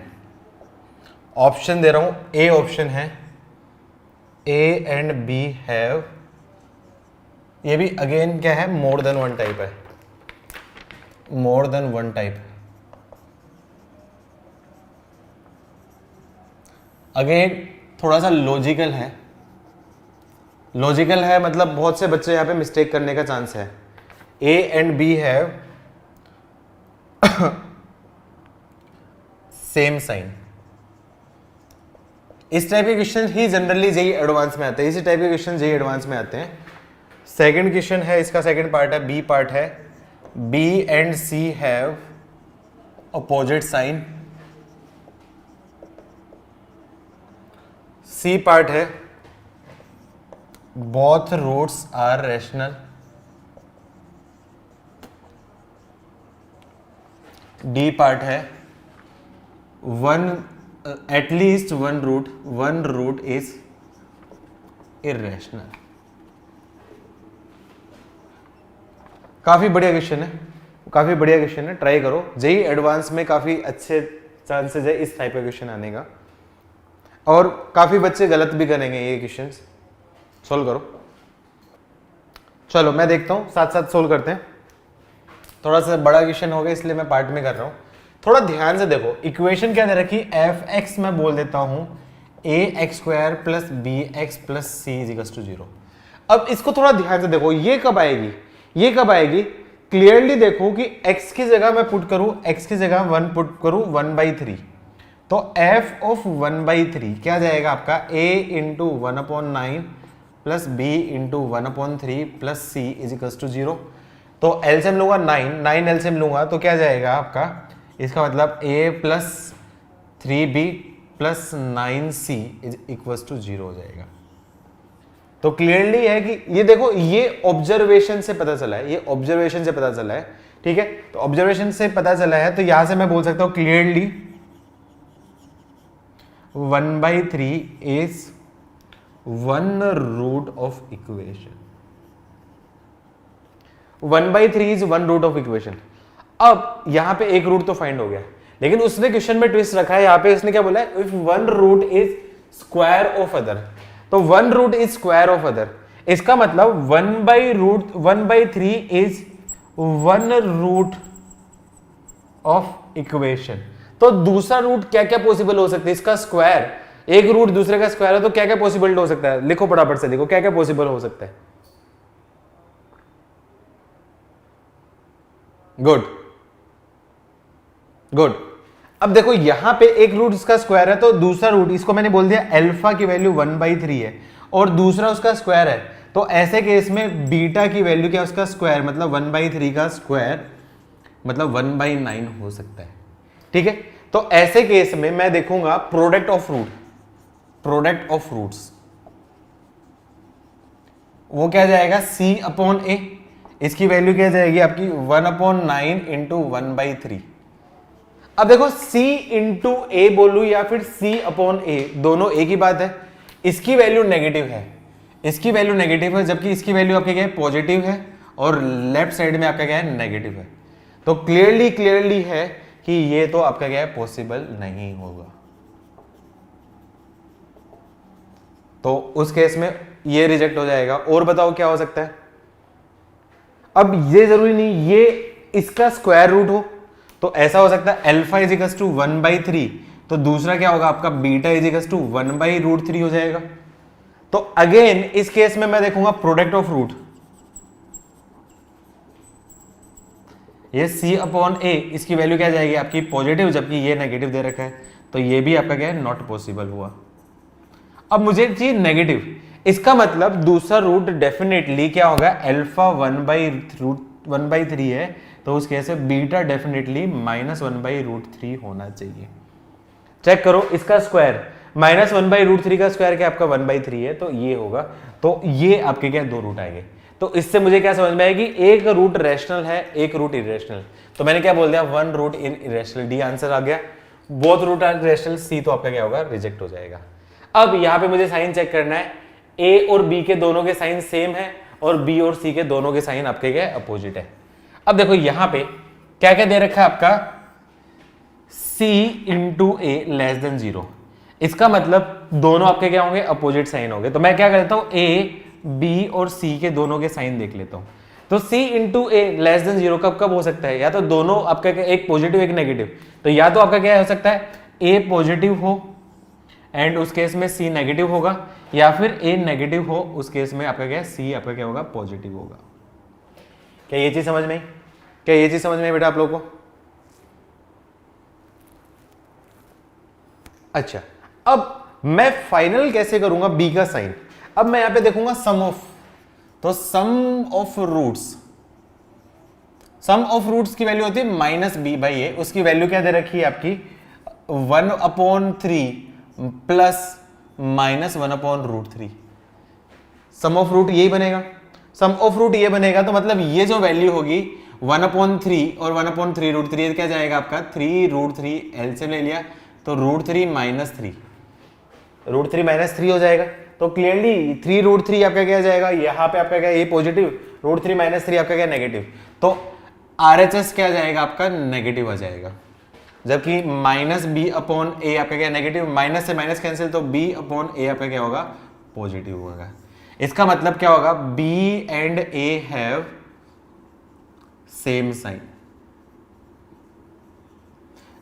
[SPEAKER 1] option दे रहा हूं, A option है A and B have, ये भी अगेन क्या है मोर देन वन टाइप है, more than one type. Again थोड़ा सा लॉजिकल है, लॉजिकल है मतलब बहुत से बच्चे यहां पे मिस्टेक करने का चांस है। A and B have same sign, इस टाइप के क्वेश्चन ही जनरली जेईई एडवांस में आते हैं, इसी टाइप के क्वेश्चन जेईई एडवांस में आते हैं। सेकंड क्वेश्चन है, इसका सेकंड पार्ट है, बी पार्ट है, b and c have opposite sign. C part है, both roots are rational. D part है, at least one root is irrational। काफी बढ़िया क्वेश्चन है, काफी बढ़िया क्वेश्चन है, ट्राई करो। जेईई एडवांस में काफी अच्छे चांसेस है इस टाइप का क्वेश्चन आने का, और काफी बच्चे गलत भी करेंगे ये क्वेश्चन। सोल्व करो, चलो मैं देखता हूं, साथ साथ सोल्व करते हैं। थोड़ा सा बड़ा क्वेश्चन हो गया इसलिए मैं पार्ट में कर रहा हूं, थोड़ा ध्यान से देखो। इक्वेशन क्या दे रखी, f(x) मैं बोल देता हूं ax² + bx + c = 0। अब इसको थोड़ा ध्यान से देखो, ये कब आएगी, ये कब आएगी, क्लियरली देखो कि x की जगह मैं पुट करूं, x की जगह 1 पुट करूं 1/3, तो f of 1/3 क्या जाएगा आपका a × 1/9 + b × 1/3 + c = 0। तो एलसीएम लूंगा 9 एलसीएम लूंगा तो क्या जाएगा आपका, इसका मतलब a + 3b + 9c = 0 हो जाएगा। तो क्लियरली है कि ये देखो, ये ऑब्जर्वेशन से पता चला है, ये ऑब्जर्वेशन से पता चला है, ठीक है। तो ऑब्जर्वेशन से पता चला है, तो यहां से मैं बोल सकता हूं clearly 1/3 is one root of equation, 1/3 is one root of equation. अब यहां पे एक रूट तो फाइंड हो गया, लेकिन उसने क्वेश्चन में ट्विस्ट रखा है, यहां पे उसने क्या बोला है, if one root is square of other, तो one root is square of other, इसका मतलब 1/3 is one root of equation. तो दूसरा रूट क्या क्या पॉसिबल हो सकता है, इसका स्क्वायर, एक रूट दूसरे का स्क्वायर है, तो क्या क्या पॉसिबल हो सकता है, लिखो फटाफट से लिखो क्या क्या पॉसिबल हो सकता है। Good good. अब देखो यहां पे एक रूट इसका स्क्वायर है, तो दूसरा रूट इसको मैंने बोल दिया अल्फा की वैल्यू 1/3 है और दूसरा उसका स्क्वायर है, तो ऐसे केस में बीटा की वैल्यू क्या, उसका स्क्वायर मतलब 1/3 का स्क्वायर मतलब 1/9 हो सकता है। ठीक है, तो ऐसे केस में मैं देखूंगा product of root, product of roots वो क्या जाएगा C/A, इसकी वैल्यू क्या जाएगी आपकी 1/9 इंटू 1/3। अब देखो C इंटू ए बोलू या फिर C/A, दोनों एक ही बात है। इसकी वैल्यू नेगेटिव है, इसकी वैल्यू नेगेटिव है, जबकि इसकी वैल्यू आपके क्या है पॉजिटिव है और लेफ्ट साइड में आपका क्या है नेगेटिव है। तो क्लियरली है कि ये तो आपका क्या है पॉसिबल नहीं होगा। तो उस केस में ये रिजेक्ट हो जाएगा। और बताओ क्या हो सकता है। अब ये जरूरी नहीं ये इसका स्क्वायर रूट हो, तो ऐसा हो सकता है अल्फा इज इक्वल्स टू 1/3, तो दूसरा क्या होगा आपका बीटा इज इक्वल्स टू 1/√3 हो जाएगा। तो अगेन इस केस में मैं देखूंगा प्रोडक्ट ऑफ रूट, ये C/A, इसकी वैल्यू क्या जाएगी आपकी पॉजिटिव, जबकि ये नेगेटिव दे रखा है, तो ये भी आपका क्या है नॉट पॉसिबल हुआ। अब मुझे चाहिए नेगेटिव, इसका मतलब दूसरा रूट डेफिनेटली क्या होगा अल्फा 1/3 है, तो उस केस में बीटा डेफिनेटली -1/√3 होना चाहिए। चेक करो इसका स्क्वायर -1/√3 का स्क्वायर क्या आपका 1/3 है, तो ये होगा। तो ये आपके क्या दो रूट आएंगे। तो इससे मुझे क्या समझ में आएगी, एक रूट रैशनल है, एक रूट इरेशनल। तो मैंने क्या बोल दिया, वन रूट इन इरेशनल, डी आंसर आ गया। बोथ रूट आर इरेशनल, सी तो आपका क्या होगा रिजेक्ट हो जाएगा। अब यहां पे मुझे साइन चेक करना है, ए और बी के दोनों के साइन सेम है और बी और सी के दोनों के साइन आपके क्या अपोजिट है। अब देखो यहां पे क्या क्या दे रखा है आपका C इंटू ए लेस देन 0, इसका मतलब दोनों आपके क्या होंगे अपोजिट साइन होंगे। तो मैं क्या करता हूं ए बी और सी के दोनों के साइन देख लेता हूं। तो C इंटू ए लेस देन 0 कब कब हो सकता है, या तो दोनों आपका एक पॉजिटिव एक नेगेटिव, तो या तो आपका क्या हो सकता है ए पॉजिटिव हो एंड उस केस में C नेगेटिव होगा, या फिर A नेगेटिव हो उस केस में आपका क्या C आपका क्या होगा पॉजिटिव होगा। क्या ये चीज समझ में आई, क्या ये चीज समझ में आई बेटा आप लोगों को। अच्छा, अब मैं फाइनल कैसे करूंगा B का साइन। अब मैं यहां पे देखूंगा सम ऑफ, तो sum of roots, sum of roots की वैल्यू होती है -b/a, उसकी वैल्यू क्या दे रखी है आपकी 1/3 प्लस -1/√3। सम ऑफ रूट यही बनेगा, सम ऑफ रूट ये बनेगा, तो मतलब ये जो वैल्यू होगी 1/3 और 1/3√3 क्या जाएगा आपका 3√3, एलसीएम ले लिया तो √3 -3, √3 -3 हो जाएगा। तो क्लियरली 3√3 आपका क्या जाएगा, यहाँ पे आपका क्या ये पॉजिटिव, √3 -3 आपका क्या नेगेटिव, तो RHS क्या जाएगा आपका नेगेटिव आ जाएगा। जबकि -b/a आपका क्या नेगेटिव, माइनस से माइनस कैंसिल, तो b/a आपका क्या होगा पॉजिटिव होगा। इसका मतलब क्या होगा b and a have same sign,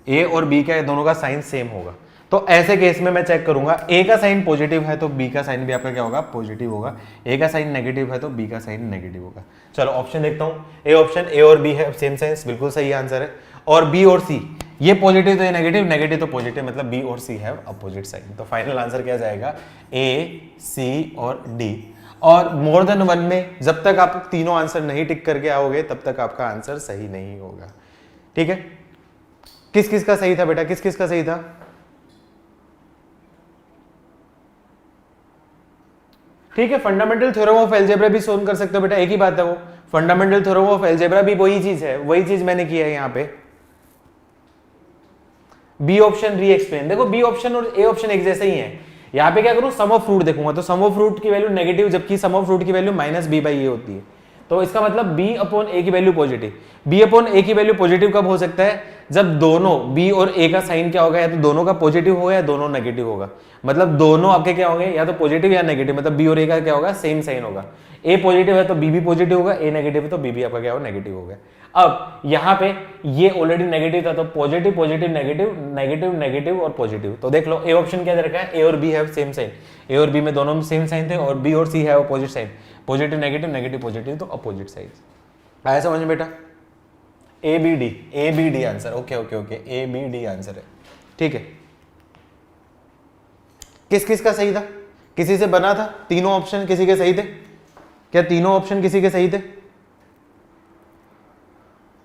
[SPEAKER 1] a और b का दोनों का साइन सेम होगा। तो ऐसे केस में मैं चेक करूंगा a का साइन पॉजिटिव है तो b का साइन भी आपका क्या होगा पॉजिटिव होगा, a का साइन नेगेटिव है तो b का साइन नेगेटिव होगा। चलो ऑप्शन देखता हूं, ए ऑप्शन a और b है सेम साइंस, बिल्कुल सही आंसर है। और b और c ये पॉजिटिव तो ये नेगेटिव, नेगेटिव तो पॉजिटिव, मतलब b और c हैव अपोजिट साइन। तो फाइनल आंसर क्या जाएगा a c और d। और मोर देन वन में जब तक आप तीनों आंसर नहीं टिक करके आओगे तब तक आपका आंसर सही नहीं होगा। ठीक है, किस किस का सही था बेटा, किस किस का सही था। ठीक है, फंडामेंटल थ्योरम ऑफ अलजेब्रा भी सोल्व कर सकते हो बेटा, एक ही बात है वो। फंडामेंटल थ्योरम ऑफ अलजेब्रा भी वही चीज है, वही चीज मैंने किया है यहाँ पे। बी ऑप्शन री एक्सप्लेन, देखो बी ऑप्शन और ए ऑप्शन एक जैसे ही है। यहाँ पे क्या करूं सम ऑफ रूट देखूंगा, तो सम ऑफ रूट की वैल्यू नेगेटिव, जबकि सम ऑफ रूट की वैल्यू -b/a होती है। तो इसका मतलब b/a की वैल्यू पॉजिटिव, b/a की वैल्यू पॉजिटिव कब हो सकता है, जब दोनों b और a का साइन क्या होगा, या तो दोनों का पॉजिटिव होगा या दोनों नेगेटिव होगा। मतलब दोनों आपके क्या होंगे, या तो पॉजिटिव या नेगेटिव, मतलब b और a का क्या होगा सेम साइन होगा। a पॉजिटिव है तो b भी पॉजिटिव होगा, a नेगेटिव है तो b भी आपका क्या होगा नेगेटिव होगा। अब यहाँ पे ये ऑलरेडी नेगेटिव था तो positive positive negative negative negative और पॉजिटिव। तो देख लो ए ऑप्शन क्या दे रखा है, ए और बी हैव सेम साइन, ए और बी में दोनों में सेम साइन थे, और बी और c have opposite sign, positive negative negative positive, तो अपोजिट साइन। आया समझ में बेटा। A b d answer, okay okay okay, a b d answer है, ठीक है। किस किस का सही था? किसी से बना था? तीनों ऑप्शन किसी के सही थे? क्या तीनों ऑप्शन किसी के सही थे?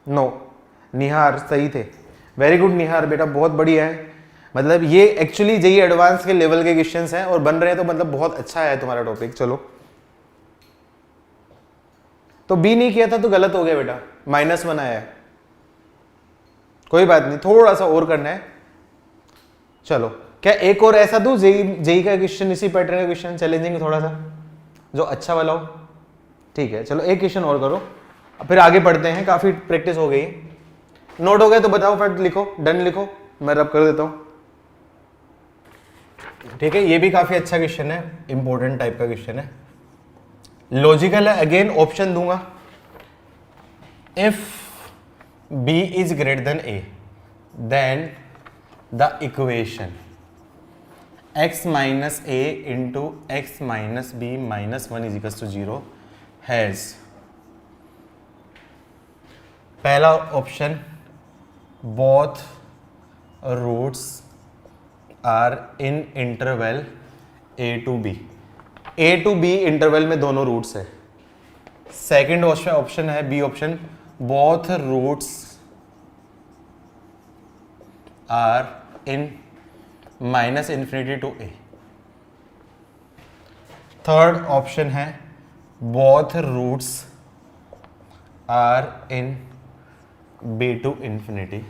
[SPEAKER 1] नो, निहार सही थे। वेरी गुड निहार बेटा, बहुत बढ़िया है। मतलब ये एक्चुअली जेईई एडवांस के लेवल के क्वेश्चंस हैं और बन रहे हैं, तो मतलब बहुत अच्छा है तुम्हारा टॉपिक। चलो, तो बी नहीं किया था तो गलत हो गया बेटा, -1 आया है, कोई बात नहीं, थोड़ा सा और करना है। चलो, क्या एक और ऐसा दूं जेईई का क्वेश्चन, इसी पैटर्न का क्वेश्चन, चैलेंजिंग थोड़ा सा, जो अच्छा वाला हो? ठीक है, चलो एक क्वेश्चन और करो, फिर आगे पढ़ते हैं, काफी प्रैक्टिस हो गई। नोट हो गए तो बताओ, फिर लिखो, डन लिखो, मैं रब कर देता हूं। ठीक है, ये भी काफी अच्छा क्वेश्चन है, इंपॉर्टेंट टाइप का क्वेश्चन है, लॉजिकल है। अगेन ऑप्शन दूंगा, if b is greater than a then the equation x minus A into x minus B minus 1 is equal to 0 has, पहला ऑप्शन both roots are in interval a to b, a to b interval में दोनों roots है। Second option है b option, both roots are in minus infinity to a. Third option है both roots are in B to infinity.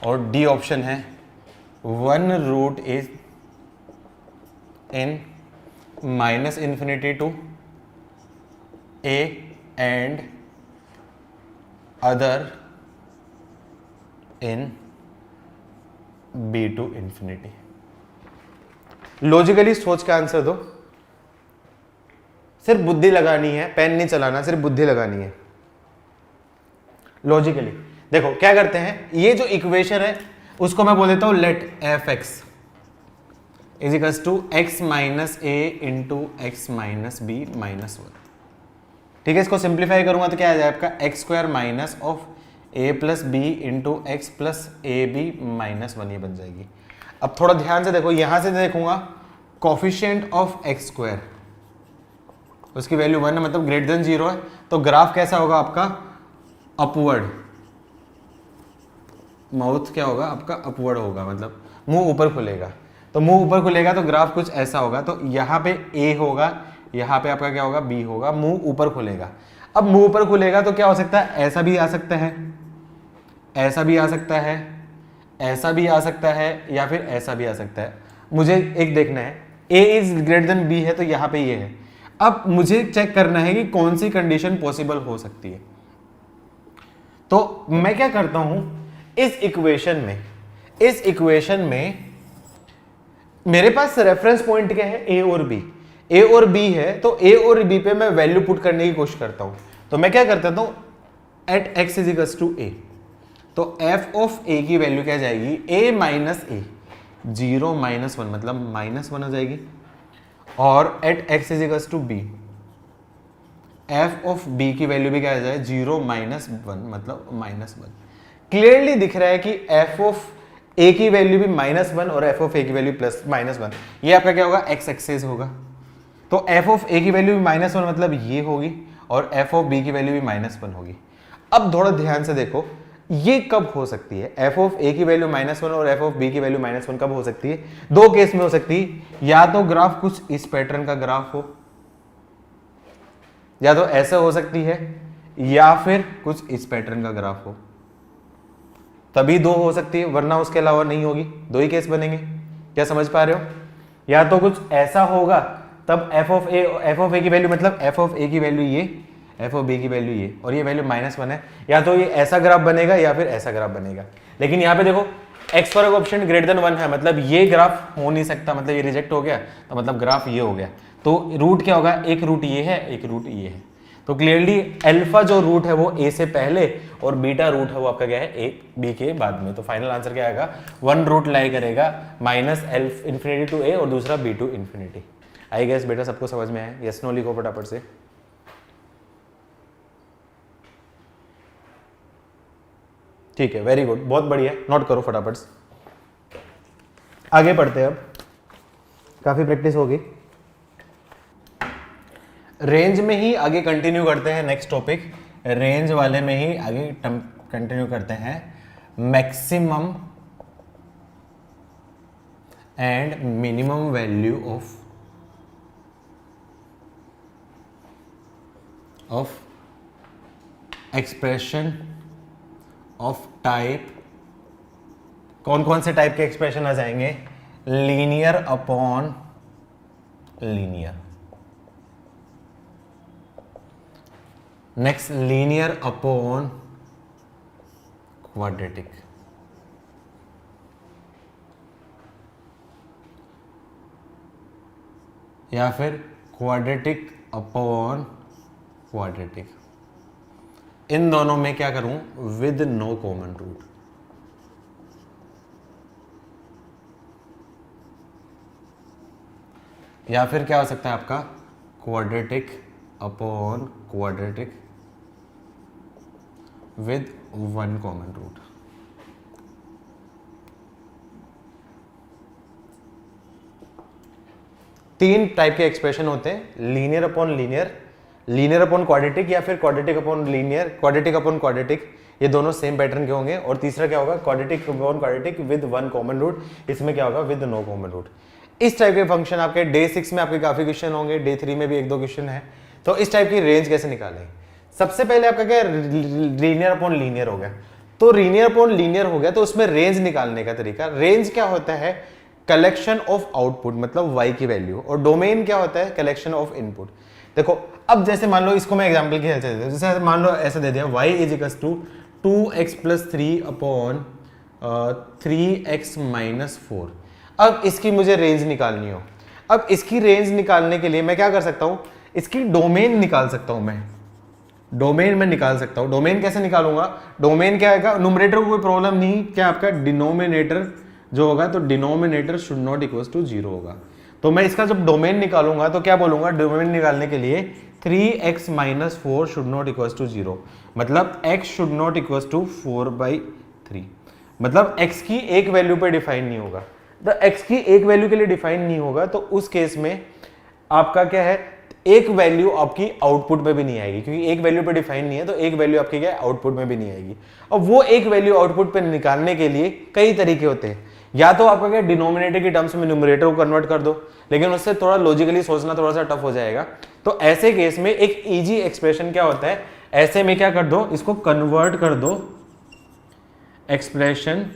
[SPEAKER 1] और D option है one root is in minus infinity to A and other in B to infinity. Logically सोच के answer दो, सिर्फ बुद्धि लगानी है, पेन नहीं चलाना, सिर्फ बुद्धि लगानी है। लॉजिकली देखो क्या करते हैं, ये जो इक्वेशन है उसको मैं बोल देता हूं let F x is equals to X minus A into x minus B minus 1। ठीक है, इसको सिंप्लीफाई करूंगा तो क्या आ जाए आपका x square minus of A plus B into X plus A B minus 1, ये बन जाएगी। अब थोड़ा ध्यान से देखो, यहां से देखूंगा कोफिशिएंट ऑफ एक्स स्क्वायर, उसकी वैल्यू 1 है, मतलब ग्रेटर देन 0 है, तो ग्राफ कैसा होगा आपका? अपवर्ड, माउथ क्या होगा आपका? अपवर्ड होगा, मतलब मुंह ऊपर खुलेगा। तो मुंह ऊपर खुलेगा तो ग्राफ कुछ ऐसा होगा, तो यहाँ पे ए होगा, यहाँ पे आपका क्या होगा? बी होगा, मुंह ऊपर खुलेगा। अब मुंह ऊपर खुलेगा तो क्या हो सकता है? ऐसा भी आ सकता है, ऐसा भी आ सकता है, ऐसा भी आ सकता है, या फिर ऐसा भी आ सकता है। मुझे एक देखना है, ए इज ग्रेटर देन बी है तो यहाँ पे ये है। अब मुझे चेक करना है कि कौन सी कंडीशन पॉसिबल हो सकती है। तो मैं क्या करता हूं, इस इक्वेशन में मेरे पास रेफरेंस पॉइंट क्या है? ए और बी, ए और बी है, तो ए और बी पे मैं वैल्यू पुट करने की कोशिश करता हूं। तो मैं क्या करता हूं, at x is equals to a, तो एफ ऑफ ए की वैल्यू क्या जाएगी? ए माइनस ए, 0 माइनस 1 मतलब -1 हो जाएगी। और at x is equals to B, F of B की वैल्यू भी क्या आ जाए? 0 माइनस 1 मतलब -1। क्लियरली दिख रहा है कि एफ ऑफ ए की वैल्यू भी -1 और एफ ऑफ ए की वैल्यू प्लस -1, ये आपका क्या होगा? एक्स एक्सेस होगा। तो एफ ऑफ ए की वैल्यू भी -1 मतलब ये होगी, और एफ ऑफ बी की वैल्यू भी -1 होगी। अब थोड़ा ध्यान से देखो, ये कब हो सकती है? एफ ऑफ ए की वैल्यू -1 और एफ ऑफ बी की वैल्यू -1 कब हो सकती है? दो केस में हो सकती है, या तो ग्राफ कुछ इस पैटर्न का ग्राफ हो, या तो ऐसे हो सकती है, या फिर कुछ इस पैटर्न का ग्राफ हो, तभी दो हो सकती है, वरना उसके अलावा नहीं होगी। दो ही केस बनेंगे, क्या समझ पा रहे हो? या तो कुछ ऐसा होगा, तब एफ ऑफ ए की वैल्यू मतलब एफ ऑफ ए की वैल्यू ये, एफ ऑफ बी की वैल्यू ये, और ये वैल्यू -1 है, या तो ये ऐसा ग्राफ बनेगा या फिर ऐसा ग्राफ बनेगा। लेकिन यहाँ पे देखो x for option greater than 1 है, मतलब ये ग्राफ हो नहीं सकता, मतलब ये रिजेक्ट हो गया, तो मतलब ग्राफ ये हो गया। तो रूट क्या होगा? एक रूट ये है, एक रूट ये है। तो क्लियरली अल्फा जो रूट है वो ए से पहले, और बीटा रूट है वो आपका क्या है? ए बी के बाद में। तो फाइनल आंसर क्या आएगा? वन रूट लाई करेगा -L इंफिनिटी टू ए और दूसरा B to infinity. I guess बेटा सबको समझ में आया? यस नो लिखो फटाफट से। ठीक है, वेरी गुड, बहुत बढ़िया, नोट करो फटाफट से। आगे पढ़ते हैं, अब काफी प्रैक्टिस होगी। रेंज में ही आगे कंटिन्यू करते हैं, नेक्स्ट टॉपिक रेंज वाले में ही आगे कंटिन्यू करते हैं। Maximum and minimum value of expression of type, कौन कौन से टाइप के एक्सप्रेशन आ जाएंगे? Linear upon linear, next linear upon quadratic, या फिर क्वाड्रेटिक अपॉन क्वाड्रेटिक। इन दोनों में क्या करूं? With no common root. या फिर क्या हो सकता है आपका? Quadratic upon quadratic with one common root. तीन टाइप के एक्सप्रेशन होते हैं, linear upon linear, linear upon quadratic, या फिर quadratic upon linear, quadratic upon quadratic. ये दोनों सेम पैटर्न के होंगे। और तीसरा क्या होगा? Quadratic upon quadratic with one common root. इसमें क्या होगा? With no common root. इस टाइप के फंक्शन आपके डे 6 में आपके काफी क्वेश्चन होंगे, डे 3 में भी 1-2 क्वेश्चन है। तो इस टाइप की रेंज कैसे निकालें? सबसे पहले आपका क्या, लीनियर अपॉन लीनियर हो गया। तो लीनियर अपॉन लीनियर हो गया, तो उसमें रेंज निकालने का तरीका, रेंज क्या होता है? कलेक्शन ऑफ आउटपुट, मतलब y की वैल्यू, और डोमेन क्या होता है? Collection of input. देखो अब जैसे मान लो, इसको मैं एग्जांपल की हेल्प से दे दूं, जैसे मान लो ऐसा दे दिया y is equal to 2x + 3 upon 3x - 4। अब इसकी मुझे रेंज निकालनी हो। अब इसकी रेंज निकालने के लिए मैं क्या कर सकता हूं? इसकी डोमेन निकाल सकता हूं मैं, डोमेन में निकाल सकता हूं। डोमेन कैसे निकालूंगा? डोमेन क्या आएगा? न्यूमरेटर को कोई प्रॉब्लम नहीं, क्या आपका डिनोमिनेटर जो होगा, तो denominator should not equal to 0 होगा। तो मैं इसका जब डोमेन निकालूंगा तो क्या बोलूंगा? डोमेन निकालने के लिए 3x - 4 should not equal to 0, मतलब x should not equal to 4/3, मतलब x की एक वैल्यू पे डिफाइन नहीं होगा। तो x की एक वैल्यू के लिए डिफाइन नहीं होगा, तो उस केस में आपका क्या है? एक वैल्यू आपकी आउटपुट में भी नहीं आएगी, क्योंकि एक वैल्यू पे डिफाइन नहीं है, तो एक वैल्यू आपकी क्या है? आउटपुट में भी नहीं आएगी। और वो एक वैल्यू आउटपुट पे निकालने के लिए कई तरीके होते हैं। या तो आपका क्या, डिनोमिनेटर की टर्म्स में न्यूमरेटर को कन्वर्ट कर दो, लेकिन उससे थोड़ा लॉजिकली सोचना थोड़ा सा टफ हो जाएगा। तो ऐसे केस में एक इजी एक्सप्रेशन क्या होता है? ऐसे में क्या कर दो, इसको कन्वर्ट कर दो expression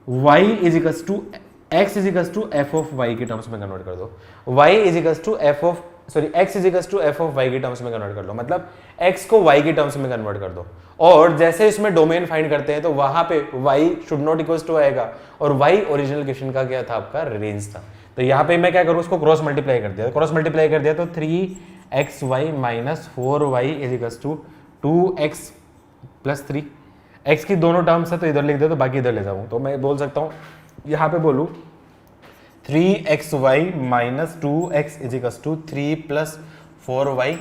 [SPEAKER 1] y is equal to x is equal to f of y की टर्म्स में कन्वर्ट कर दो। y is equal to f of x is equal to f of y की टर्म्स में कन्वर्ट कर दो, मतलब x को y की टर्म्स में कन्वर्ट कर दो। और जैसे इसमें डोमेन फाइंड करते हैं तो वहां पे y should not equal to आएगा, और y ओरिजिनल क्वेश्चन का क्या था? आपका रेंज था। तो यहाँ पे मैं क्या करूँ? उसको क्रॉस मल्टीप्लाई कर दिया, क्रॉस मल्टीप्लाई कर दिया तो 3xy - 4y is equal to 2x + 3। x की दोनों टर्म्स है तो इधर लिख दे, तो बाकी इधर ले जाऊँ, तो मैं बोल सकता हूँ, यहाँ पे बोलूँ 3xy - 2x is equal to 3 + 4y।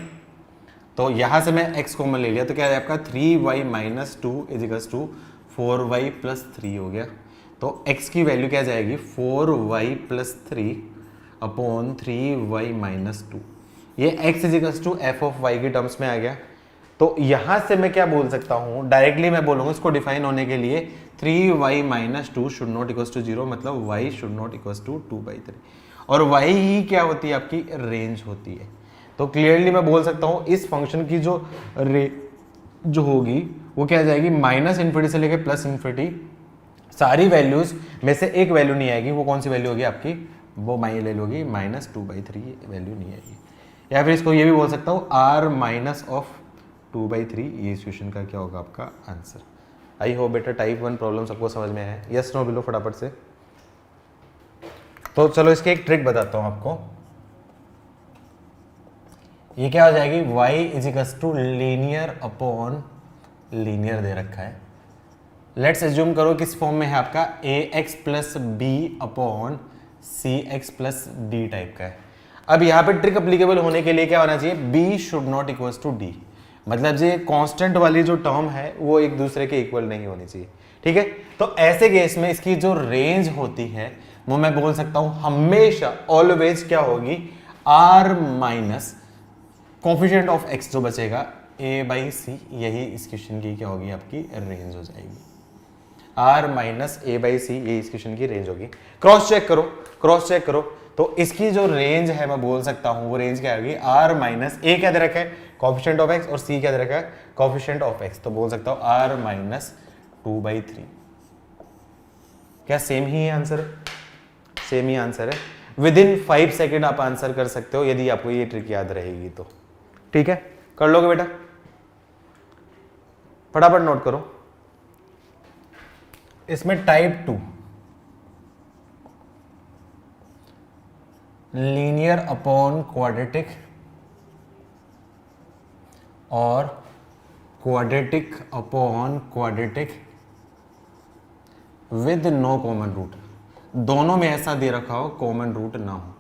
[SPEAKER 1] तो यहां से मैं x कॉमन ले लिया, तो क्या है आपका? 3y - 2 is equal to 4y + 3 हो गया। तो x की वैल्यू क्या जाएगी? 4y + 3 upon 3y - 2। ये x is equal to f of y की टर्म्स में आ गया। तो यहां से मैं क्या बोल सकता हूं? डायरेक्टली मैं बोलूंगा इसको डिफाइन होने के लिए 3y - 2 should not equal to 0, मतलब y should not equal to 2/3। और y ही क्या होती है? आपकी रेंज होती है। तो क्लियरली मैं बोल सकता हूं इस फंक्शन की जो होगी वो क्या आ जाएगी? -∞ से लेकर +∞। सारी वैल्यूज में से एक वैल्यू नहीं आएगी, वो कौन सी वैल्यू होगी आपकी? वो ले लोगी -2/3 वैल्यू नहीं आएगी। या फिर इसको ये भी बोल सकता हूँ r - 2/3, ये इस क्वेश्चन का क्या होगा आपका आंसर। आई होप बेटा टाइप 1 प्रॉब्लम सबको समझ में है। यस नो बिलो फटाफट से। तो चलो इसकी एक ट्रिक बताता हूँ आपको। ये क्या हो जाएगी? y is equal to linear upon linear दे रखा है। लेट्स एज्यूम करो किस फॉर्म में है आपका? ax + b upon cx + d type का है। अब यहाँ पे ट्रिक अप्लीकेबल होने के लिए क्या होना चाहिए? b should not equal to d। मतलब ये कांस्टेंट वाली जो टर्म है वो एक दूसरे के इक्वल नहीं होनी चाहिए, ठीक है। तो ऐसे केस में इसकी जो रेंज होती है वो मैं बोल सकता हूं हमेशा ऑलवेज क्या होगी, r minus coefficient of x जो बचेगा a/c, यही इस क्वेश्चन की क्या होगी, आपकी रेंज हो जाएगी। r माइनस a/c ये इस क्वेश्चन की रेंज होगी। क्रॉस चेक करो, क्रॉस चेक करो, तो इसकी जो रेंज है मैं बोल सकता हूं वो रेंज क्या होगी, r माइनस a क्या दे रखा है, कोफिशिएंट ऑफ x, और c क्या दे रखा है, कोफिशिएंट ऑफ x, तो बोल सकता हूं r माइनस 2/3। क्या सेम ही आंसर, सेम ही आंसर है। विद इन 5 सेकेंड आप आंसर कर सकते हो यदि आपको ये ट्रिक याद रहेगी तो, ठीक है। कर लोगे बेटा, फटाफट नोट करो। इसमें टाइप 2 लीनियर अपॉन क्वाड्रेटिक और quadratic upon quadratic with no common root, दोनों में ऐसा दे रखा हो कॉमन रूट ना हो,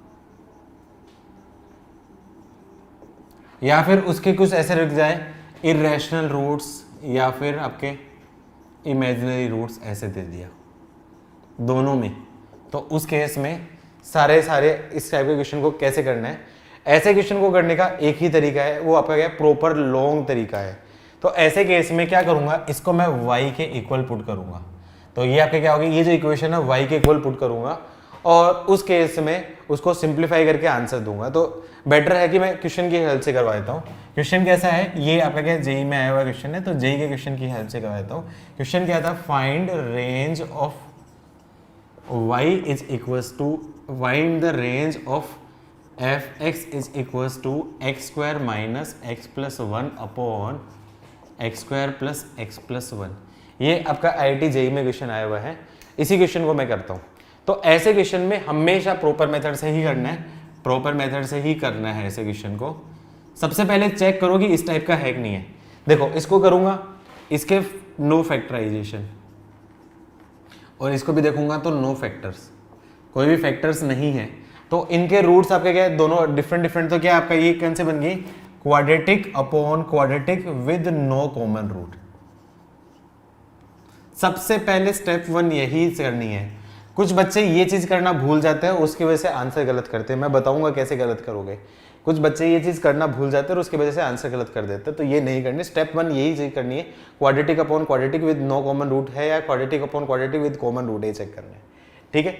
[SPEAKER 1] या फिर उसके कुछ ऐसे रख जाए इरेशनल रूट्स या फिर आपके इमेजिनरी रूट्स ऐसे दे दिया दोनों में, तो उस केस में सारे इस टाइप के क्वेश्चन को कैसे करना है, ऐसे क्वेश्चन को करने का एक ही तरीका है, वो आपका क्या प्रॉपर लॉन्ग तरीका है। तो ऐसे केस में क्या करूंगा, इसको मैं y के इक्वल पुट करूंगा, तो ये आपके क्या होगी, ये जो इक्वेशन है y के इक्वल पुट करूंगा और उस केस में उसको सिंप्लीफाई करके आंसर दूंगा। तो बेटर है कि मैं क्वेश्चन की हेल्प से करवा देता हूँ। क्वेश्चन कैसा है, ये आपका क्या जेई में आया हुआ क्वेश्चन है, तो जेई के क्वेश्चन की हेल्प से करवा देता हूँ। क्वेश्चन क्या था, find range of y is equals to, find the range of f(x) is equals to x square minus x plus 1 upon x square plus x plus 1। ये आपका IIT जेई में क्वेश्चन आया हुआ है, इसी क्वेश्चन को मैं करता हूँ। तो ऐसे क्वेश्चन में हमेशा प्रॉपर मेथड से ही करना है, प्रॉपर मेथड से ही करना है ऐसे क्वेश्चन को। सबसे पहले चेक करो कि इस टाइप का है कि नहीं है। देखो इसको करूंगा, इसके नो फैक्टराइजेशन, और इसको भी देखूंगा तो नो फैक्टर्स, कोई भी फैक्टर्स नहीं है, तो इनके रूट्स आपके क्या है, दोनों डिफरेंट, तो क्या आपका ये कौन से बन गई, quadratic upon quadratic with no common root. सबसे पहले स्टेप 1 यही करनी है। कुछ बच्चे ये चीज करना भूल जाते हैं, उसकी वजह से आंसर गलत करते हैं, मैं बताऊंगा कैसे गलत करोगे। कुछ बच्चे ये चीज करना भूल जाते हैं और उसकी वजह से आंसर गलत कर देते हैं, तो ये नहीं करनी। स्टेप 1 यही चीज करनी है, quadratic upon quadratic with no common root है या quadratic upon quadratic with common root है, चेक करना है, ठीक है।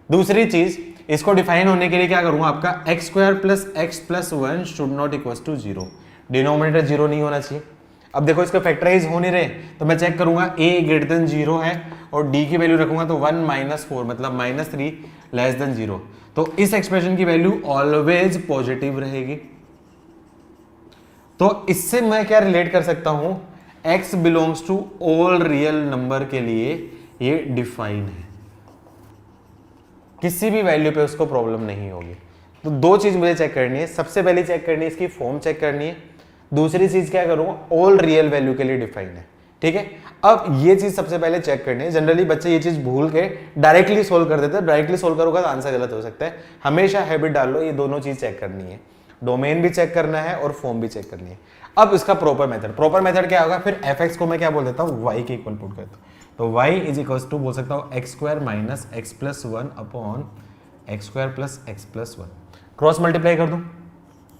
[SPEAKER 1] दूसरी चीज, इसको डिफाइन होने के लिए क्या करूंगा, आपका x square plus x plus 1 should not equal to 0, denominator 0 नहीं होना चाहिए। अब देखो इसका फैक्टराइज हो नहीं रहे, तो मैं चेक करूंगा a ग्रेटर देन 0 है और d की वैल्यू रखूंगा तो 1 माइनस 4 मतलब -3 लेस देन 0, तो इस एक्सप्रेशन की वैल्यू ऑलवेज पॉजिटिव रहेगी। तो इससे मैं क्या रिलेट कर सकता हूं, x belongs to all real number के लिए ये डिफाइन है, किसी भी वैल्यू पे उसको प्रॉब्लम नहीं होगी। तो दो चीज मुझे चेक करनी है, सबसे पहले चेक करनी है इसकी फॉर्म चेक करनी है, दूसरी चीज क्या करूंगा, ऑल रियल वैल्यू के लिए डिफाइन है, ठीक है। अब ये चीज सबसे पहले चेक करनी है। जनरली बच्चे ये चीज भूल के डायरेक्टली सोल्व कर देते हैं, डायरेक्टली सोल्व करोगे तो आंसर गलत हो सकता है। हमेशा हैबिट डाल लो, ये दोनों चीज चेक करनी है, डोमेन भी चेक करना है और फॉर्म भी चेक करनी है। अब इसका प्रॉपर मेथड क्या होगा, फिर एफ को मैं क्या बोल देता हूँ, y के इक्वल पुट करता हूँ, तो y इज इक्वल टू बोल सकता हूँ X square minus x plus 1 upon x square plus x plus 1, cross multiply कर दूं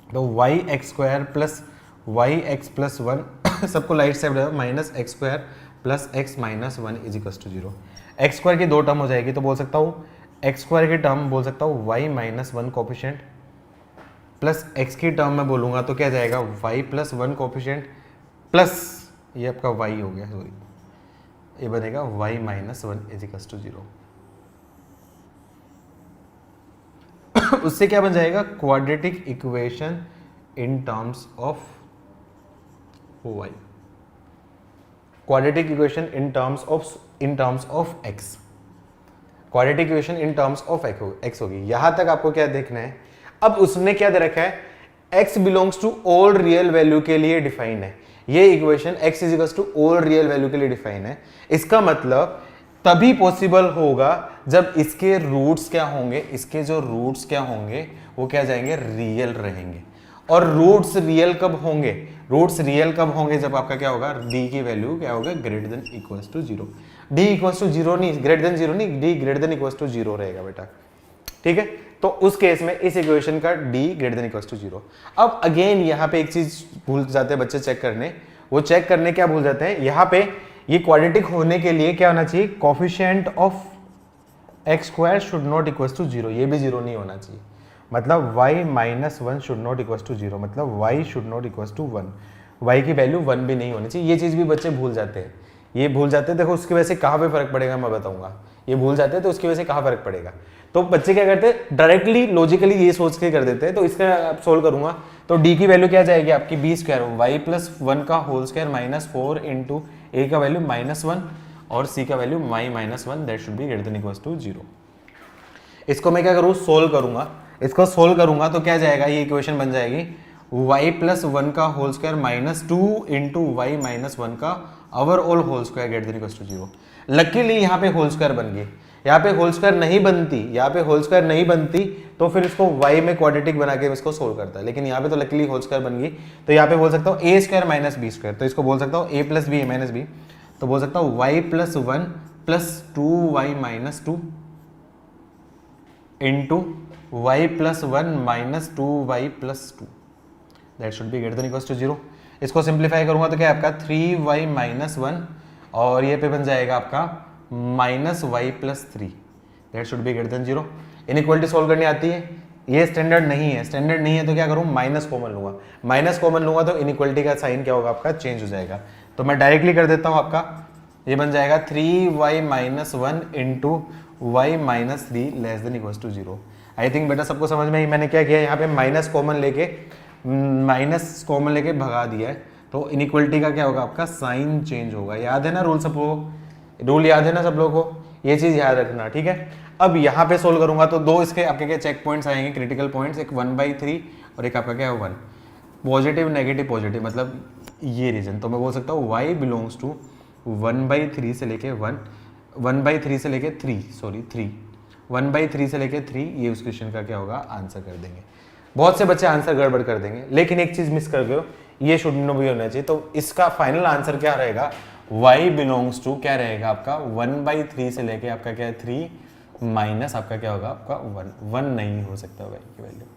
[SPEAKER 1] तो y X square plus Y X plus 1 सबको right side minus x square plus X minus 1 is equal to 0। X square की दो term हो जाएगी, तो बोल सकता हूँ एक्स स्क्वायर की टर्म बोल सकता हूँ y minus 1 coefficient plus x की टर्म में बोलूंगा तो क्या जाएगा y प्लस 1 कोफिशिएंट प्लस ये आपका y हो गया, सॉरी ये बनेगा y minus 1 is equal to 0। उससे क्या बन जाएगा, quadratic equation in terms of y, quadratic equation in terms of x, quadratic equation in terms of x होगी। यहां तक आपको क्या देखना है। अब उसने क्या दे रखा है, x belongs to all real value के लिए डिफाइन है, ये equation x is equals to all real value के लिए डिफाइन है। इसका मतलब तभी पॉसिबल होगा जब इसके रूट्स क्या होंगे, इसके जो रूट्स क्या होंगे वो क्या जाएंगे, रियल रहेंगे। और रूट्स रियल कब होंगे, रूट्स रियल कब होंगे, जब आपका क्या होगा, d की वैल्यू क्या होगा, greater than equals to zero. d equals to zero नहीं, ग्रेटर देन जीरो नहीं, d greater than equals to zero रहेगा बेटा, ठीक है। तो उस केस में इस इक्वेशन का d greater than equals to zero. अब अगेन यहाँ पे एक चीज भूल जाते हैं बच्चे चेक करने, वो चेक करने क्या भूल जाते हैं, यहाँ पे ये क्वाड्रेटिक होने के लिए क्या होना चाहिए, coefficient of x square should not equals to zero, ये भी जीरो नहीं होना चाहिए, मतलब y minus one should not equals to zero, मतलब y should not equals to one, y की वैल्यू वन भी नहीं होनी चाहिए। ये चीज़ भी बच्चे भूल जाते हैं, ये भूल जाते हैं। देखो उसकी वजह से कहाँ पे फर्क पड़ेगा मैं बताऊंगा, ये भूल जाते हैं तो उसकी वजह से कहाँ फर्क पड़ेगा। तो बच्चे क्या करते हैं, डायरेक्टली लॉजिकली ये सोच के कर देते हैं। तो इसका आप सोल्व करूंगा तो d की वैल्यू क्या जाएगी आपकी, b square y plus one का whole square minus four into a का वैल्यू माइनस वन और c का value y minus one, that should be greater than equals to zero. इसको मैं क्या करूँ, सोल्व करूंगा, इसको सोल्व करूंगा तो क्या जाएगा, ये इक्वेशन बन जाएगी y प्लस वन का whole square minus two into y minus one का overall whole square greater than equals to zero. Luckily यहाँ पे होल स्क्वायर बन गई, यहाँ पे होल स्क्वायर नहीं बनती, यहाँ पे होल स्क्वायर नहीं बनती तो फिर इसको y में क्वाड्रेटिक बना के इसको सोल्व करता है, लेकिन यहाँ पे तो लकीली होल स्क्वायर बन गई। तो यहाँ पे बोल सकता हूँ A square minus B square, तो इसको बोल सकता हूँ A plus B A minus B, तो बोल सकता हूँ y plus one plus two y minus two into y plus one minus two y plus two, that should be greater than equals to zero. इसको simplify करूंगा तो क्या है आपका थ्री वाई माइनस वन और ये पे बन जाएगा आपका minus y plus three, that should be greater than zero. Inequality solve करनी आती है, ये स्टैंडर्ड नहीं है, स्टैंडर्ड नहीं है तो क्या करूँ, माइनस कॉमन लूंगा, माइनस कॉमन लूंगा तो इनइक्वालिटी का साइन क्या होगा आपका, चेंज हो जाएगा। तो मैं डायरेक्टली कर देता हूँ, आपका ये बन जाएगा three y minus one into y minus three less than equals to zero. I think बेटा सबको समझ में, मैंने क्या किया यहाँ पे माइनस कॉमन लेके भगा दिया है, तो इनइक्वालिटी का क्या होगा आपका साइन चेंज होगा। याद है ना रूल सब लोगों को, रूल याद है ना सब लोगों को, ये चीज याद रखना, ठीक है। अब यहाँ पे सोल्व करूंगा तो दो इसके आपके क्या चेक पॉइंट्स आएंगे, क्रिटिकल पॉइंट्स, एक 1/3 और एक आपका क्या है 1, पॉजिटिव नेगेटिव पॉजिटिव, मतलब ये रीजन। तो मैं बोल सकता हूँ y बिलोंग्स टू 1/3 से लेके 1/3 से लेके 3 1/3 से लेके 3, ये उस क्वेश्चन का क्या होगा, आंसर कर देंगे। बहुत से बच्चे आंसर गड़बड़ कर देंगे, लेकिन एक चीज मिस कर गए हो, ये शुड नो भी होना चाहिए। तो इसका फाइनल आंसर क्या रहेगा, y बिलोंग्स टू क्या रहेगा आपका 1/3 से लेके आपका क्या है 3 माइनस आपका क्या होगा आपका 1 नहीं हो सकता y की वैल्यू।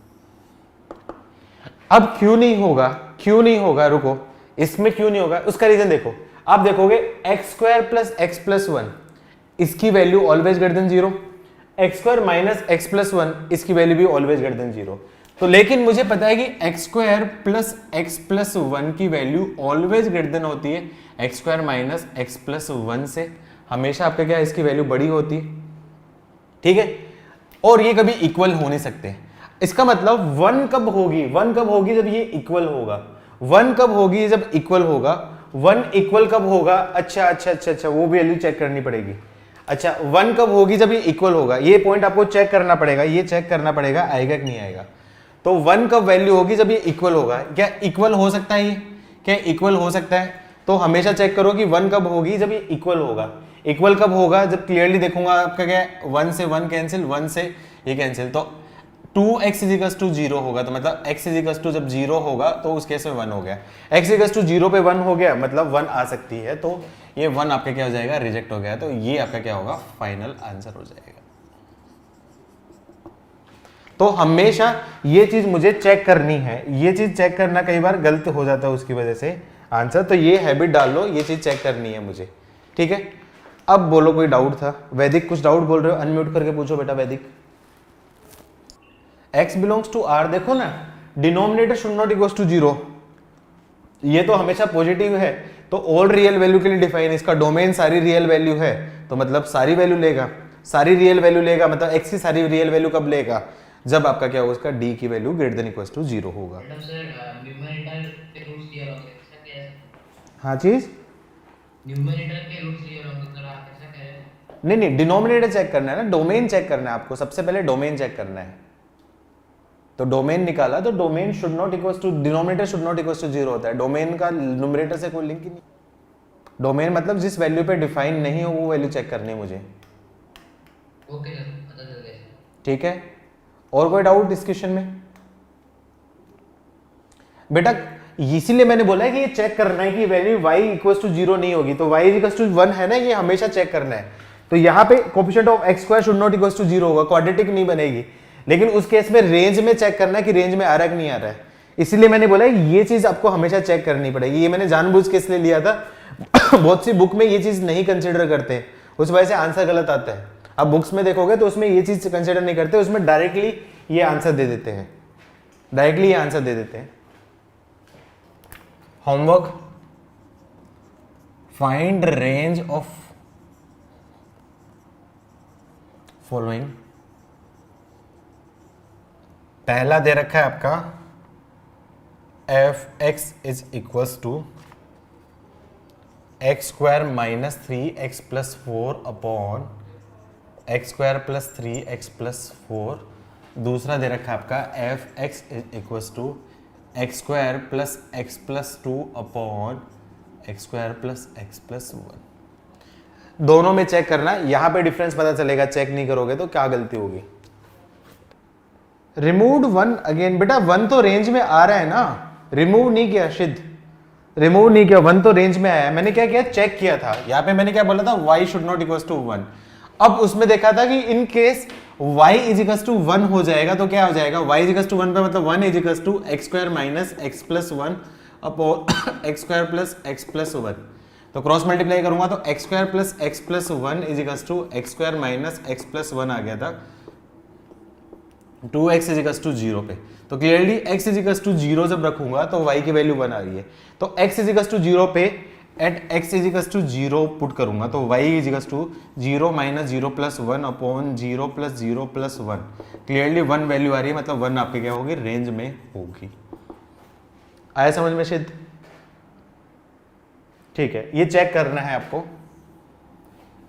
[SPEAKER 1] अब क्यों नहीं होगा, रुको, इसमें क्यों नहीं होगा उसका रीजन देखो। आप देखोगे x square plus x plus one, इसकी value always greater than zero, x square minus x plus one, इसकी वैल्यू भी ऑलवेज ग्रेटर देन जीरो। तो लेकिन मुझे पता है कि x square plus x plus one की वैल्यू ऑलवेज ग्रेटर देन होती है x square minus x plus one से, हमेशा आपका क्या इसकी वैल्यू बड़ी होती है, ठीक है। और ये कभी इक्वल हो नहीं सकते। इसका मतलब वन कब होगी जब ये इक्वल होगा, वन कब होगी जब इक्वल होगा, वन इक्वल कब होगा, अच्छा वो भी वैल्यू चेक करनी पड़ेगी। अच्छा वन कब होगी जब ये इक्वल होगा, ये पॉइंट आपको चेक करना पड़ेगा, ये चेक करना पड़ेगा आएगा कि नहीं आएगा। तो वन कब वैल्यू होगी जब ये इक्वल होगा, क्या इक्वल हो सकता है, ये क्या इक्वल हो सकता है। तो हमेशा चेक करो कि वन कब होगी जब ये इक्वल होगा, इक्वल कब होगा जब क्लियरली देखूंगा आपका क्या वन से वन कैंसिल, वन से ये कैंसिल, तो 2x इजिकल्स टू 0 होगा, तो मतलब x इजिकल्स टू जब 0 होगा तो उस केस में 1 हो गया, x इजिकल्स टू 0 पे 1 हो गया मतलब 1 आ सकती है, तो ये 1 आपका क्या हो जाएगा, रिजेक्ट हो गया। तो ये आपका क्या होगा, फाइनल आंसर हो जाएगा। तो हमेशा ये चीज मुझे चेक करनी है, ये चीज चेक करना कई बार गलत हो जाता है उसकी वजह से आंसर, तो ये हैबिट डाल लो, ये चीज चेक करनी है मुझे, ठीक है। अब बोलो कोई डाउट था, वैदिक कुछ डाउट बोल रहे हो, अनम्यूट करके पूछो बेटा वैदिक। x बिलोंग्स टू r, देखो ना denominator should not equals to 0, ये तो हमेशा पॉजिटिव है, तो ऑल रियल वैल्यू के लिए डिफाइन, इसका डोमेन सारी रियल वैल्यू है, तो मतलब सारी वैल्यू लेगा, सारी रियल वैल्यू लेगा, मतलब x की सारी रियल वैल्यू कब लेगा, जब आपका क्या होगा, उसका d की value greater than equals to 0 होगा। हाँ चीज
[SPEAKER 2] न्यूमरेटर के रूट्स लिए होंगे, तो आप ऐसा कह रहे हैं?
[SPEAKER 1] नहीं डिनोमिनेटर चेक करना है ना, डोमेन चेक करना है आपको, सबसे पहले डोमेन चेक करना है। तो डोमेन निकाला तो domain should not equals to, denominator should not equals to 0 होता है, डोमेन का न्यूमरेटर से कोई लिंक ही नहीं। डोमेन मतलब जिस वैल्यू पे डिफाइन नहीं हो वो वैल्यू चेक करनी है मुझे,
[SPEAKER 2] ओके सर, पता चल गया।
[SPEAKER 1] ठीक है। और कोई डाउट इस क्वेश्चन में? बेटा इसीलिए मैंने बोला है कि ये चेक करना है कि वैल्यू y इक्वल टू 0 नहीं होगी, तो y इक्वल टू 1 है ना, ये हमेशा चेक करना है। तो यहाँ पे coefficient of x square should not equal to 0 होगा, क्वाड्रेटिक नहीं बनेगी। लेकिन उस केस में रेंज में चेक करना है कि रेंज में आ रहा है कि नहीं आ रहा है, इसीलिए मैंने बोला ये चीज आपको हमेशा चेक करनी पड़ेगी। ये मैंने जानबूझ के इसलिए लिया था बहुत सी बुक में ये चीज नहीं कंसिडर करते, उस वजह से आंसर गलत आता है। अब बुक्स में देखोगे तो उसमें ये चीज कंसिडर नहीं करते, उसमें डायरेक्टली ये आंसर दे देते हैं, डायरेक्टली ये आंसर दे देते हैं। Homework, find range of following. पहला दे रखा है आपका f x is equals to x square minus 3x plus 4 upon x square plus 3x plus 4। दूसरा दे रखा है आपका f x is equals to x square plus x plus 2 upon x square plus x plus 1। दोनों में check करना, यहां पे डिफरेंस पता चलेगा, चेक नहीं करोगे तो क्या गलती होगी। रिमूव 1 अगेन, बेटा 1 तो रेंज में आ रहा है ना, रिमूव नहीं किया शिद, रिमूव नहीं किया, 1 तो रेंज में आया। मैंने क्या किया, चेक किया था। यहां पे मैंने क्या बोला था, y should not equal to 1। अब उसमें देखा था कि in case y is equal to 1 हो जाएगा तो क्या हो जाएगा, y इज इक्वल टू 1 पे मतलब 1 is equal to x square minus x plus 1 upon x square plus x plus 1। तो क्रॉस मल्टीप्लाई करूंगा तो x square plus x plus 1 is equal to x square minus x plus 1 आ गया था 2x is equal to 0 पे। तो clearly x is equal to 0 जब रखूंगा तो y की वैल्यू 1 आ रही है। तो x इज इक्वल टू 0 पे at x is equal to 0 put करूंगा तो y is equal to 0 minus 0 plus 1 upon 0 plus 0 plus 1। Clearly 1 value आ रही है, मतलब 1 आपके क्या होगी, रेंज में होगी। आया समझ में शिद? ठीक है, ये चेक करना है आपको।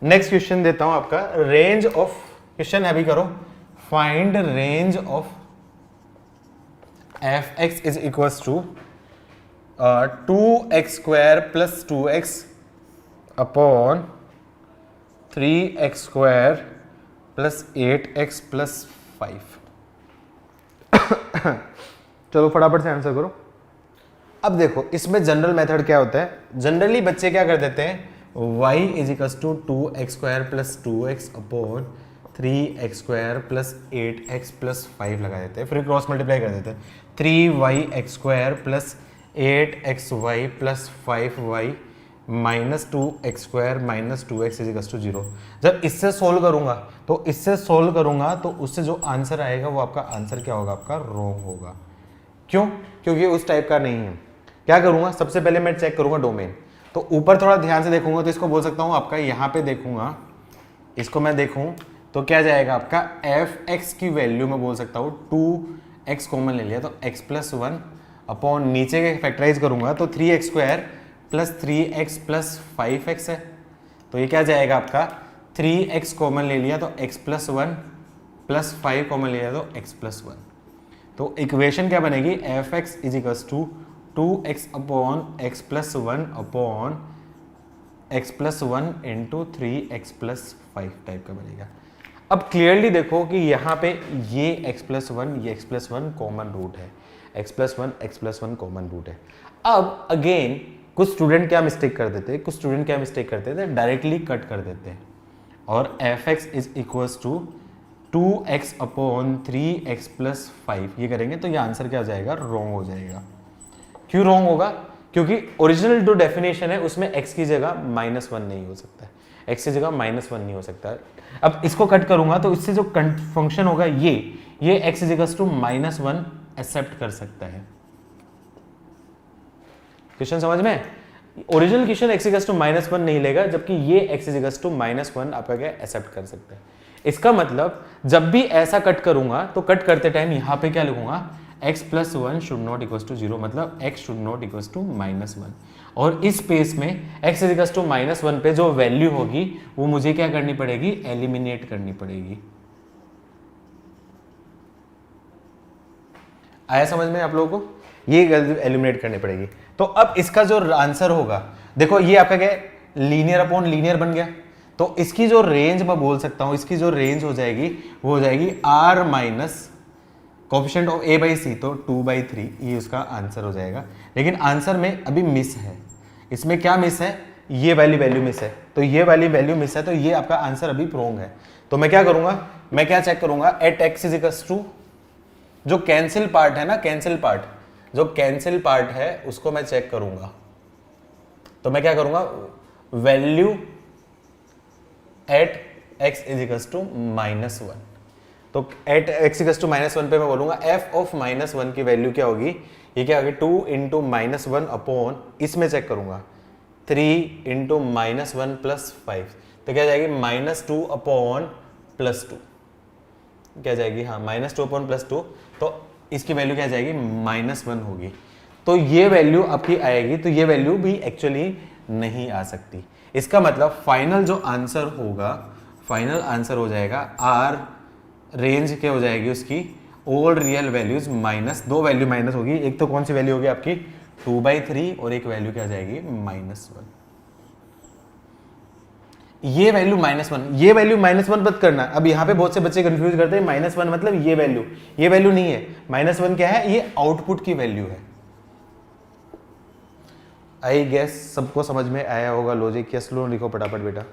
[SPEAKER 1] नेक्स्ट क्वेश्चन देता हूं आपका, रेंज ऑफ, क्वेश्चन है, अभी करो, find range of f x is equal to 2x square plus 2x upon 3x square plus 8x plus 5। चलो फटाफट से आंसर करो। अब देखो इसमें जनरल मेथड क्या होता है, जनरली बच्चे क्या कर देते हैं, y is equal to 2x square plus 2x upon 3x square plus 8x plus 5 लगा देते हैं, फिर क्रॉस मल्टीप्लाई कर देते हैं 3yx square plus 8xy plus 5y minus 2x square minus 2x is equal to 0। जब इससे सोल्व करूंगा तो इससे सोल्व करूंगा तो उससे जो आंसर आएगा वो आपका आंसर क्या होगा, आपका रॉन्ग होगा। क्यों? क्योंकि उस टाइप का नहीं है। क्या करूंगा, सबसे पहले मैं चेक करूंगा डोमेन। तो ऊपर थोड़ा ध्यान से देखूंगा तो इसको बोल सकता हूं आपका, यहाँ पे देखूंगा, इसको मैं देखूं तो क्या जाएगा आपका, एफ एक्स की वैल्यू मैं बोल सकता हूँ 2x कॉमन ले लिया तो x प्लस 1 अपॉन नीचे के फैक्टराइज करूंगा तो 3x square plus 3x plus 5x है। तो ये क्या जाएगा आपका, 3x कॉमन ले लिया तो x प्लस 1 प्लस 5 कॉमन ले लिया तो x प्लस 1। तो इक्वेशन क्या बनेगी, f x is equal to 2x upon x plus 1 upon x plus 1 into 3x plus 5 type का बनेगा। अब क्लियरली देखो कि यहाँ पे ये x प्लस 1 ये x प्लस 1 कॉमन रूट है, x प्लस 1 कॉमन रूट है। अब अगेन कुछ स्टूडेंट क्या मिस्टेक कर देते हैं, कुछ स्टूडेंट क्या मिस्टेक करते थे, डायरेक्टली कट कर देते हैं और f x is equals to 2x upon 3x plus 5 ये करेंगे तो ये आंसर क्या हो जाएगा, रॉन्ग हो जाएगा। क्यों रॉन्ग होगा, क्योंकि ओरिजिनल जो डेफिनेशन है उसमें x की जगह -1 नहीं हो सकता है, x की जगह -1 नहीं हो सकता है। अब इसको कट करूंगा तो इससे जो फंक्शन होगा ये x is equal to -1 except कर सकता है। क्वेश्चन समझ में, original question x equal to -1 नहीं लेगा, जबकि ये x इज इक्वल टू -1 आपका क्या एक्सेप्ट कर सकता है। इसका मतलब जब भी ऐसा कट करूंगा तो कट करते टाइम यहां पे क्या लिखूंगा, x plus 1 should not equal to 0, मतलब x should not equal to -1। और इस स्पेस में x इज इक्वल टू -1 पे जो वैल्यू होगी वो मुझे क्या करनी पड़ेगी, एलिमिनेट करनी पड़ेगी। आया समझ में आप लोगों को, ये एलिमिनेट करनी पड़ेगी। तो अब इसका जो आंसर होगा, देखो ये आपका क्या लीनियर अपॉन लीनियर बन गया, तो इसकी जो रेंज मैं बोल सकता हूं, इसकी जो रेंज हो जाएगी वो हो जाएगी r minus coefficient of a by C, तो 2/3 ये उसका आंसर हो जाएगा। लेकिन आंसर में अभी मिस है, इसमें क्या मिस है, ये वाली वैल्यू मिस है, तो ये वाली वैल्यू मिस है, तो ये आपका आंसर अभी रोंग है। तो मैं क्या करूंगा, मैं क्या चेक करूंगा, at x is equals to, जो कैंसिल पार्ट है ना, कैंसिल पार्ट, जो कैंसिल पार्ट है उसको मैं चेक करूंगा। तो मैं क्या करूंगा, value at x is equals to -1, तो एट एक्स इक्वल्स टू -1 पे मैं बोलूंगा एफ ऑफ -1 की वैल्यू क्या होगी, ये क्या होगी 2 इंटू -1 अपॉन, इसमें चेक करूंगा 3 इंटू -1 प्लस 5, तो क्या जाएगी -2 अपॉन +2, क्या जाएगी, हाँ -2 अपॉन +2, तो इसकी वैल्यू क्या जाएगी -1 होगी। तो ये वैल्यू आपकी आएगी, तो ये वैल्यू भी एक्चुअली नहीं आ सकती। इसका मतलब फाइनल जो आंसर होगा, फाइनल आंसर हो जाएगा आर रेंज क्या हो जाएगी उसकी, ऑल रियल वैल्यूज माइनस, दो वैल्यू माइनस होगी, एक तो कौन सी वैल्यू होगी आपकी 2/3 और एक वैल्यू क्या जाएगी -1। ये वैल्यू -1, ये वैल्यू -1 मत करना। अब यहाँ पे बहुत से बच्चे कंफ्यूज करते हैं, -1 मतलब ये वैल्यू नहीं है। -1 क्या है, ये आउटपुट की वैल्यू है। आई गेस सबको समझ में आया होगा लॉजिक। क्या स्लो लिखो फटाफट बेटा,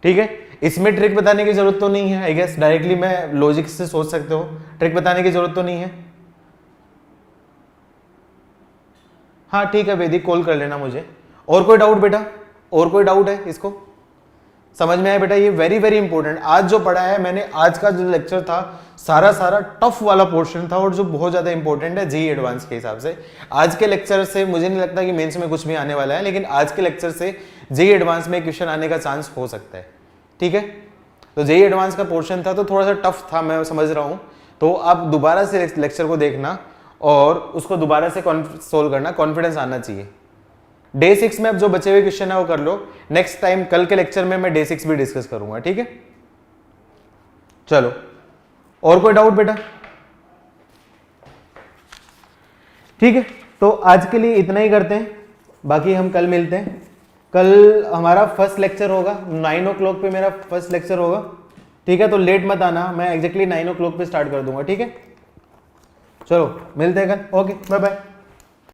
[SPEAKER 1] ठीक है। इसमें ट्रिक बताने की जरूरत तो नहीं है, आई गेस डायरेक्टली मैं लॉजिक से सोच सकते हो, ट्रिक बताने की जरूरत तो नहीं है। हाँ ठीक है वैदिक, कॉल कर लेना मुझे। और कोई डाउट बेटा, और कोई डाउट है, इसको समझ में आया बेटा। ये वेरी वेरी इंपॉर्टेंट, आज जो पढ़ा है मैंने, आज का जो लेक्चर था सारा टफ वाला पोर्शन था, और जो बहुत ज्यादा इंपॉर्टेंट है जेईई एडवांस के हिसाब से। आज के लेक्चर से मुझे नहीं लगता कि मेंस में कुछ भी आने वाला है, लेकिन आज के लेक्चर से जेईई एडवांस में क्वेश्चन आने का चांस हो सकता है, ठीक है। तो जेईई एडवांस का पोर्शन था तो थोड़ा सा टफ था, मैं समझ रहा हूं। तो आप दोबारा से लेक्चर को देखना और उसको दोबारा से सोल्व करना, कॉन्फिडेंस आना चाहिए। डे 6 में अब जो बचे हुए क्वेश्चन है वो कर लो, नेक्स्ट टाइम कल के लेक्चर में मैं डे 6 भी डिस्कस करूंगा, ठीक है। चलो और कोई डाउट बेटा, ठीक है। तो आज के लिए इतना ही करते हैं, बाकी हम कल मिलते हैं। कल हमारा फर्स्ट लेक्चर होगा 9 o'clock पे, मेरा फर्स्ट लेक्चर होगा, ठीक है। तो लेट मत आना, मैं एग्जैक्टली 9 o'clock पे स्टार्ट कर दूंगा, ठीक है। चलो मिलते हैं कल, ओके बाय बाय।